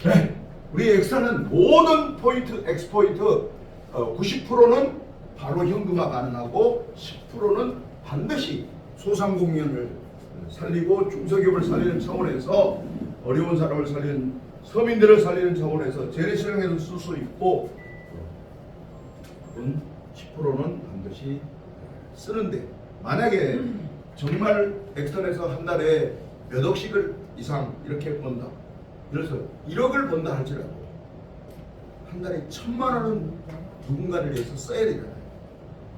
네, 우리 엑스는 모든 포인트, 엑스포인트 90%는 바로 현금화 가능하고 10%는 반드시 소상공인을 살리고 중소기업을 살리는 차원에서, 어려운 사람을 살리는 서민들을 살리는 차원에서 재래시장에서 쓸 수 있고, 10%는 반드시 쓰는데, 만약에 정말 엑스턴에서 한 달에 몇 억씩을 이상 이렇게 번다, 그래서 1억을 번다 할지라도 한 달에 1000만 원은 누군가를 위해서 써야 되잖아요.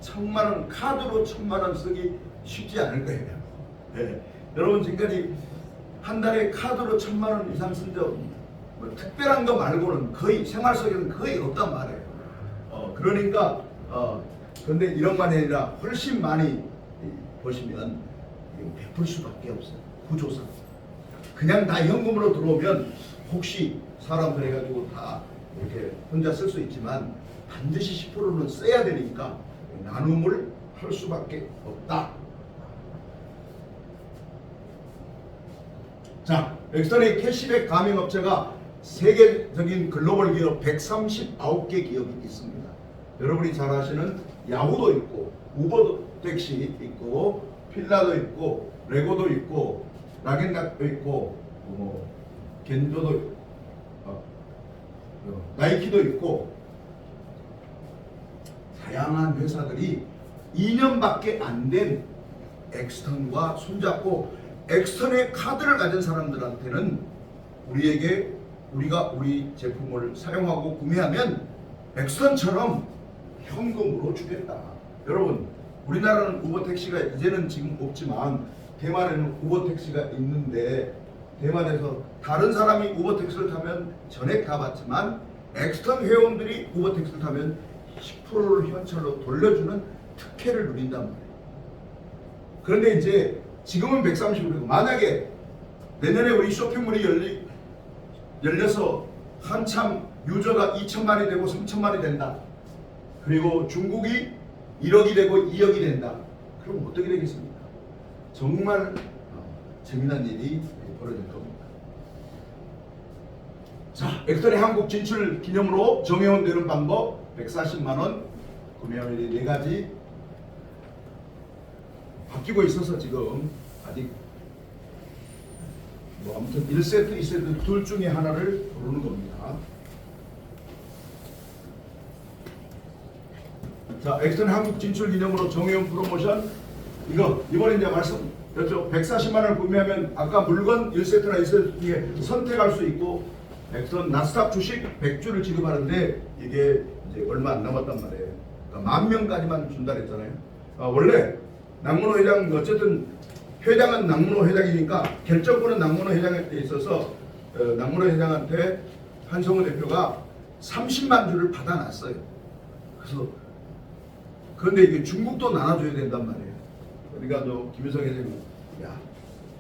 1000만 원, 카드로 1000만 원 쓰기 쉽지 않을 거예요. 네. 여러분 지금까지 한 달에 카드로 1000만 원 이상 쓴 적 뭐 특별한 거 말고는 거의 생활 속에는 거의 없단 말이에요. 그러니까 근데 1억만이 아니라 훨씬 많이 보시면 베풀 수밖에 없어요. 구조상 그냥 다 현금으로 들어오면 혹시 사람들 해가지고 다 이렇게 혼자 쓸 수 있지만 반드시 10%는 써야 되니까 나눔을 할 수밖에 없다. 자, 엑스턴의 캐시백 가맹업체가 세계적인 글로벌 기업 139개 기업이 있습니다. 여러분이 잘 아시는 야후도 있고 우버 택시 있고 필라도 있고 레고도 있고 라겐락도 있고 겐조도 나이키도 있고 다양한 회사들이 2년밖에 안 된 엑스턴과 손잡고 엑스턴의 카드를 가진 사람들한테는 우리가 우리 제품을 사용하고 구매하면 엑스턴처럼 현금으로 주겠다. 여러분, 우리나라는 우버 택시가 이제는 지금 없지만 대만에는 우버 택시가 있는데 대만에서 다른 사람이 우버 택시를 타면 전액 다 받지만 엑스턴 회원들이 우버 택시를 타면 10%를 현찰로 돌려주는 특혜를 누린단 말이에요. 그런데 이제 지금은 130%고 만약에 내년에 우리 쇼핑몰이 열려서 한참 유저가 2천만이 되고 3천만이 된다. 그리고 중국이 1억이 되고 2억이 된다. 그럼 어떻게 되겠습니까? 정말 재미난 일이 벌어질 겁니다. 자, 엑스턴의 한국 진출 기념으로 정회원 되는 방법 140만원 구매율이 4가지 바뀌고 있어서 지금 아직 아무튼 1세트, 2세트 둘 중에 하나를 고르는 겁니다. 자, 엑스턴 한국 진출 기념으로 정회원 프로모션 이거 이번에 이제 말씀드렸죠. 140만원을 구매하면 아까 물건 1세트나 2세트 중에 선택할 수 있고 엑스턴 나스닥 주식 100주를 지급하는데 이게 이제 얼마 안 남았단 말이에요. 그러니까 10,000명까지만 준다 그랬잖아요. 원래 남문호 회장 어쨌든 회장은 남문호 회장이니까 결정권은 남문호 회장한테 있어서 남문호 회장한테 한성우 대표가 30만 주를 받아놨어요. 그래서 그런데 이게 중국도 나눠줘야 된단 말이에요. 그러니까 너 김유석 회장이 야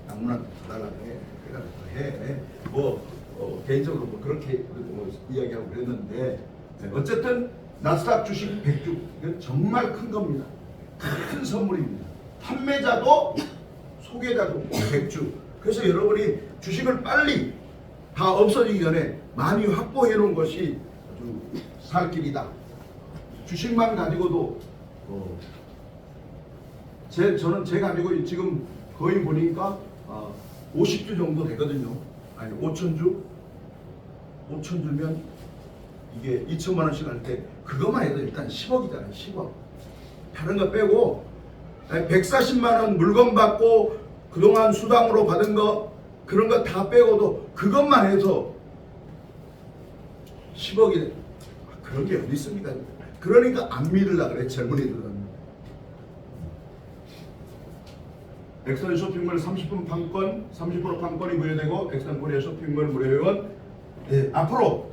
남문한테 더 달라고 해. 개인적으로 뭐 그렇게 이야기하고 그랬는데 어쨌든 나스닥 주식 100주 이건 정말 큰 겁니다. 큰 선물입니다. 판매자도 소개자도 100주. 그래서 여러분이 주식을 빨리 다 없어지기 전에 많이 확보해 놓은 것이 아주 살 길이다. 주식만 가지고도 저는 제 가지고 지금 거의 보니까 50주 정도 되거든요. 아니 5,000주면 이게 2천만 원씩 할 때 그것만 해도 일단 10억이잖아요. 10억. 다른 거 빼고 140만 원 물건 받고 그동안 수당으로 받은 거 그런 거 다 빼고도 그것만 해서 10억이 그런 게 어디 있습니까? 그러니까 안 믿으려고 그래 젊은이들은. 엑스턴 쇼핑몰 30분 판권 30% 판권이 무료되고 엑스턴 코리아 쇼핑몰 무료회원 앞으로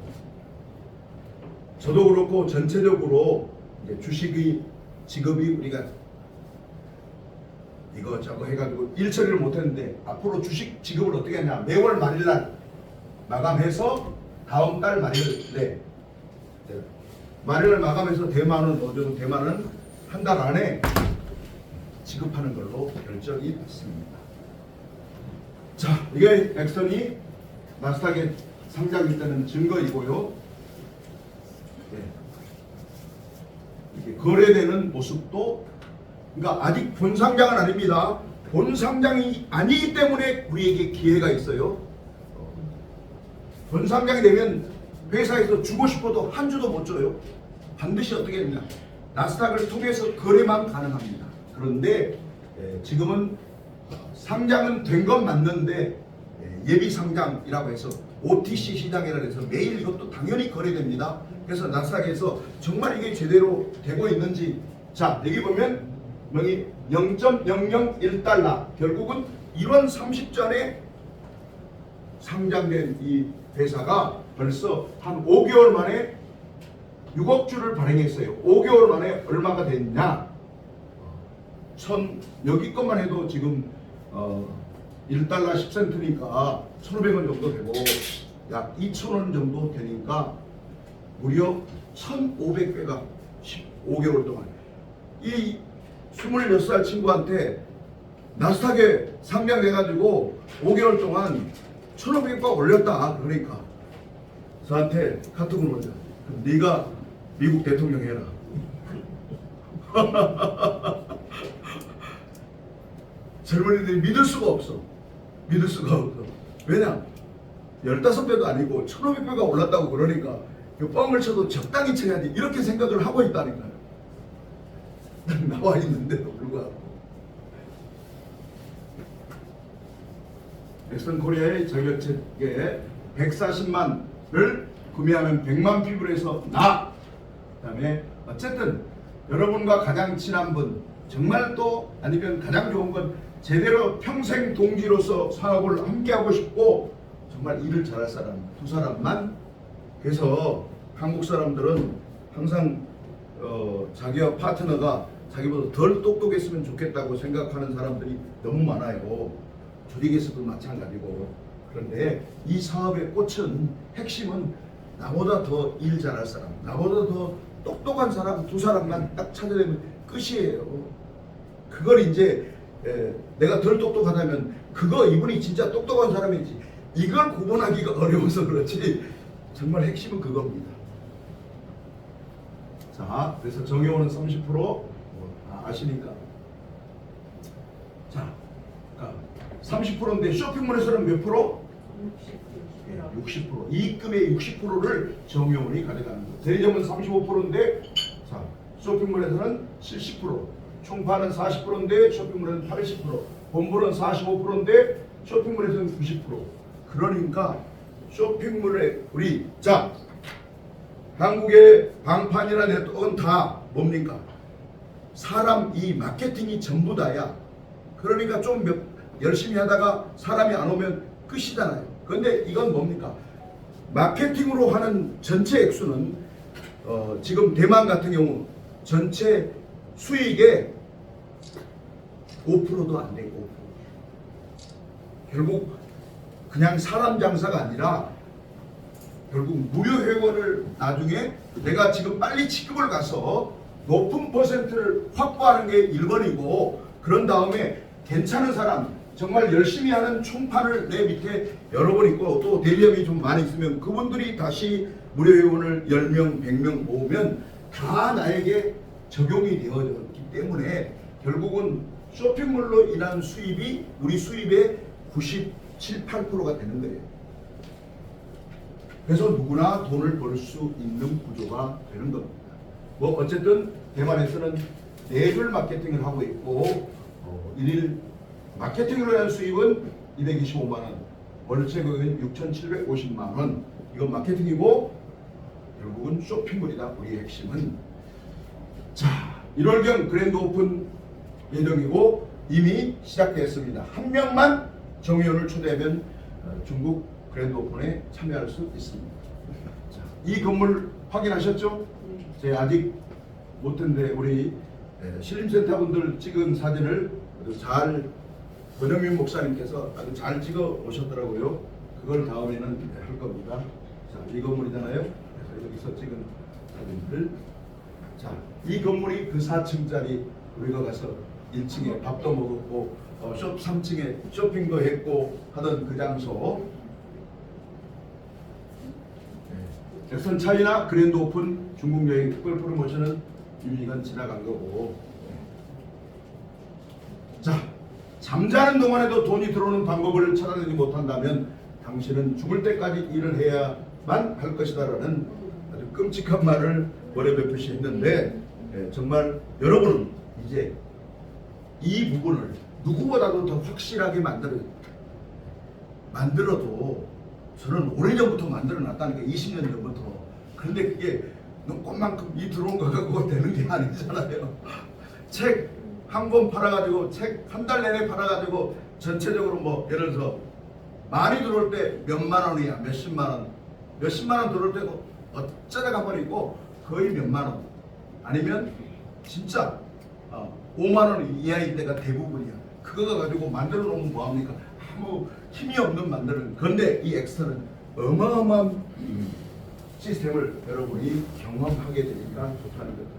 저도 그렇고 전체적으로 이제 주식의 지급이 우리가 이거저거 해가지고 일 처리를 못했는데 앞으로 주식 지급을 어떻게 하냐 매월 말일날 마감해서 다음 달 말일날 마감해서 대만은 한 달 안에 지급하는 걸로 결정이 났습니다. 자, 이게 엑스턴이 나스닥에 상장됐다는 증거이고요. 이렇게 거래되는 모습도 그러니까 아직 본상장은 아닙니다. 본상장이 아니기 때문에 우리에게 기회가 있어요. 본상장이 되면 회사에서 주고 싶어도 한 주도 못 줘요. 반드시 어떻게 됩니까? 나스닥을 통해서 거래만 가능합니다. 그런데 지금은 상장은 된 건 맞는데 예비 상장이라고 해서 OTC 시장이라 해서 매일 이것도 당연히 거래됩니다. 그래서 나스닥에서 정말 이게 제대로 되고 있는지 자 여기 보면 0.001달러 결국은 1월 30전에 상장된 이 회사가 벌써 한 5개월 만에 6억 주를 발행했어요. 5개월 만에 얼마가 됐냐? 여기 것만 해도 지금 1달러 10센트니까 1,500원 정도 되고 약 2,000원 정도 되니까 무려 1,500배가 15개월 동안 이 26살 친구한테 나스닥에 상장돼가지고 5개월 동안 1,500배 올렸다. 그러니까 저한테 카톡을 보내자. 네가 미국 대통령 해라. 젊은이들이 믿을 수가 없어. 믿을 수가 없어. 왜냐? 15배도 아니고 1,500배가 올랐다고 그러니까 뻥을 쳐도 적당히 쳐야지 이렇게 생각을 하고 있다니까요. 나와 있는데도 불구하고. 엑슨코리아의 저격책에 140만을 구매하면 100만 피부에서 나. 그다음에 어쨌든 여러분과 가장 친한 분, 정말 또 아니면 가장 좋은 건 제대로 평생 동지로서 사업을 함께 하고 싶고 정말 일을 잘할 사람 두 사람만. 그래서 한국 사람들은 항상 자기와 파트너가 자기보다 덜 똑똑했으면 좋겠다고 생각하는 사람들이 너무 많아요. 조직에서도 마찬가지고. 그런데 이 사업의 꽃은 핵심은 나보다 더 일 잘할 사람, 나보다 더 똑똑한 사람 두 사람만 딱 찾아내면 끝이에요. 그걸 이제 내가 덜 똑똑하다면 그거 이분이 진짜 똑똑한 사람인지 이걸 구분하기가 어려워서 그렇지 정말 핵심은 그겁니다. 자, 그래서 정의원은 30% 아시니까. 자, 30%인데 쇼핑몰에서는 몇 프로? 60%. 이익금의 60%를 정의원이 가져가는 거예요. 대리점은 35%인데 자, 쇼핑몰에서는 70%, 총파는 40%인데 쇼핑몰에서는 80%, 본부는 45%인데 쇼핑몰에서는 90%. 그러니까 쇼핑몰에 우리 자 한국의 방판이나 네트워크는 다 뭡니까? 사람 이 마케팅이 전부 다야. 그러니까 좀 열심히 하다가 사람이 안 오면 끝이잖아요. 그런데 이건 뭡니까? 마케팅으로 하는 전체 액수는 지금 대만 같은 경우 전체 수익의 5%도 안 되고 결국 그냥 사람 장사가 아니라 결국 무료 회원을 나중에 내가 지금 빨리 취급을 가서 높은 퍼센트를 확보하는 게 1번이고 그런 다음에 괜찮은 사람 정말 열심히 하는 총판을 내 밑에 여러 번 있고 또 대리점이 좀 많이 있으면 그분들이 다시 무료 회원을 10명, 100명 모으면 다 나에게 적용이 되어졌기 때문에 결국은 쇼핑몰로 인한 수입이 우리 수입의 97, 8%가 되는 거예요. 그래서 누구나 돈을 벌 수 있는 구조가 되는 겁니다. 뭐 어쨌든 대만에서는 네줄 마케팅을 하고 있고 일일 마케팅으로 인한 수입은 225만 원, 월 최고액은 6,750만 원. 이건 마케팅이고 결국은 쇼핑몰이다. 우리의 핵심은. 자, 1월경 그랜드 오픈 예정이고 이미 시작되었습니다. 한 명만 정의원을 초대하면 중국 그랜드 오픈에 참여할 수 있습니다. 자, 이 건물 확인하셨죠? 제가 아직 못했는데 우리 신림센터 분들 찍은 사진을 잘 권영민 목사님께서 아주 잘 찍어 오셨더라고요. 그걸 다음에는 할 겁니다. 자, 이 건물이잖아요. 그래서 여기서 찍은 사진들. 자, 이 건물이 그 4층짜리 우리가 가서 1층에 밥도 먹었고 숍 3층에 쇼핑도 했고 하던 그 장소. 엑슨 차이나 그랜드 오픈 중국 여행 특별 프로모션은 이미 이건 지나간 거고. 자, 잠자는 동안에도 돈이 들어오는 방법을 찾아내지 못한다면 당신은 죽을 때까지 일을 해야만 할 것이다라는 아주 끔찍한 말을 워렌 버핏이 했는데 정말 여러분은 이제 이 부분을 누구보다도 더 확실하게 만들어도 저는 오래전부터 만들어놨다는 게 20년 전부터. 그런데 그게 꽃만큼 이 들어온 거 갖고 되는 게 아니잖아요. 책 한 권 팔아가지고 책 한 달 내내 팔아가지고 전체적으로 뭐 예를 들어서 많이 들어올 때 몇만 원이야, 몇십만 원, 몇십만 원 들어올 때도 어쩌다가 버리고 거의 몇만 원 아니면 진짜 5만 원 이하일 때가 대부분이야. 그거 가지고 만들어 놓으면 뭐합니까? 아무 힘이 없는 만드는. 그런데 이 엑스터는 어마어마한 시스템을 여러분이 경험하게 되니까 좋다는 거죠.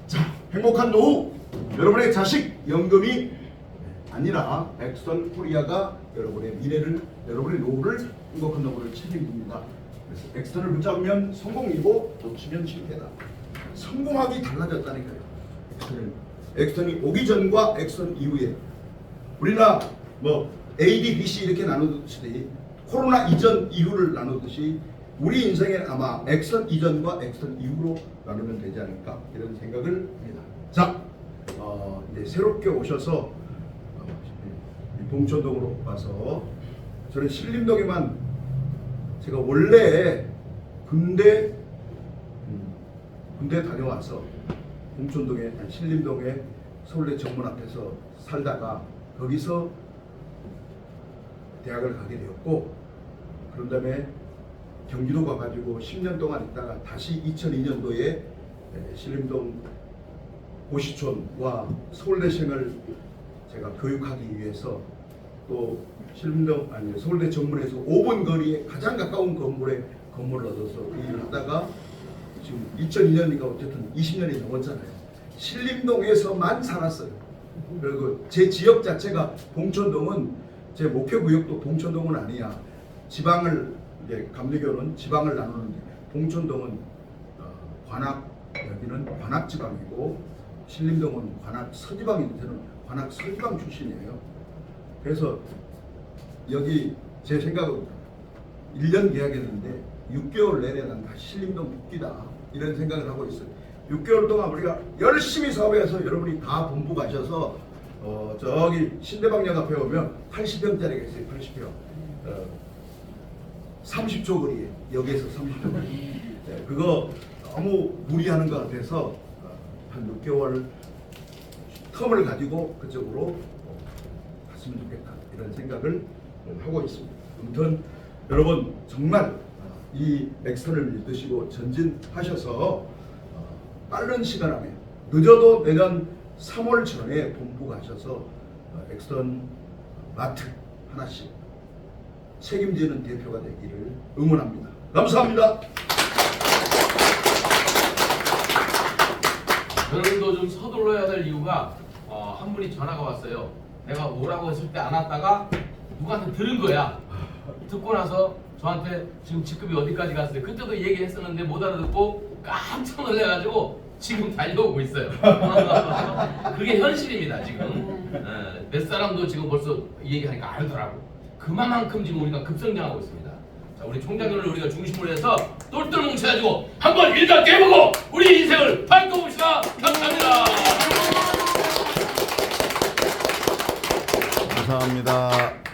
자, 행복한 노후, 여러분의 자식 연금이 아니라 엑선 코리아가 여러분의 미래를, 여러분의 노후를, 행복한 노후를 책임집니다. 그래서 엑선을 붙잡으면 성공이고 놓치면 실패다. 성공하기 달라졌다니까요. 엑선이 오기 전과 엑선 이후에 우리나라 뭐 A, D, B, C 이렇게 나누듯이 코로나 이전 이후를 나누듯이 우리 인생에 아마 엑선 이전과 엑선 이후로 나누면 되지 않을까 이런 생각을 합니다. 자, 이제 새롭게 오셔서 봉천동으로 와서 저는 신림동에만 제가 원래 군대 다녀와서 봉천동에 아니, 신림동에 서울대 정문 앞에서 살다가 거기서 대학을 가게 되었고 그런 다음에 경기도 가가지고 10년 동안 있다가 다시 2002년도에 신림동 고시촌과 서울대생을 제가 교육하기 위해서 또 신림동 아니 서울대 정문에서 5분 거리에 가장 가까운 건물을 얻어서 그 일을 하다가 지금 2002년이니까 어쨌든 20년이 넘었잖아요. 신림동에서만 살았어요. 그리고 제 지역 자체가 봉천동은 제 목표 구역도 봉천동은 아니야. 지방을 이제 감리교는 지방을 나누는데 봉천동은 관악 여기는 관악 지방이고 신림동은 관악 서지방인데 저는 관악 서지방 출신이에요. 그래서 여기 제 생각은 1년 계약했는데 6개월 내내 난 다시 신림동 복귀다 이런 생각을 하고 있어요. 6개월 동안 우리가 열심히 사업해서 여러분이 다 본부 가셔서 저기 신대방역 앞에 오면 80평짜리가 있어요. 80평 30초 거리에 여기에서 30초 거리. 네, 그거 너무 무리하는 것 같아서 한 6개월 텀을 가지고 그쪽으로 갔으면 좋겠다 이런 생각을 하고 있습니다. 아무튼 여러분 정말 이 엑선을 믿으시고 전진하셔서 빠른 시간 안에 늦어도 내년 3월 전에 본부 가셔서 엑선 마트 하나씩 책임지는 대표가 되기를 응원합니다. 감사합니다. 저는도 좀 서둘러야 될 이유가 한 분이 전화가 왔어요. 내가 오라고 했을 때 안 왔다가 누구한테 들은 거야. 듣고 나서 저한테 지금 직급이 어디까지 갔어요. 그때도 얘기했었는데 못 알아듣고 깜짝 놀라가지고 지금 달려오고 있어요. 그게 현실입니다 지금. 몇 사람도 지금 벌써 이 얘기하니까 알더라고. 그만큼 지금 우리가 급성장하고 있습니다. 자, 우리 총장님을 우리가 중심으로 해서 똘똘 뭉쳐가지고 한번 일답게 해보고 우리 인생을 바꿔봅시다. 감사합니다. 감사합니다.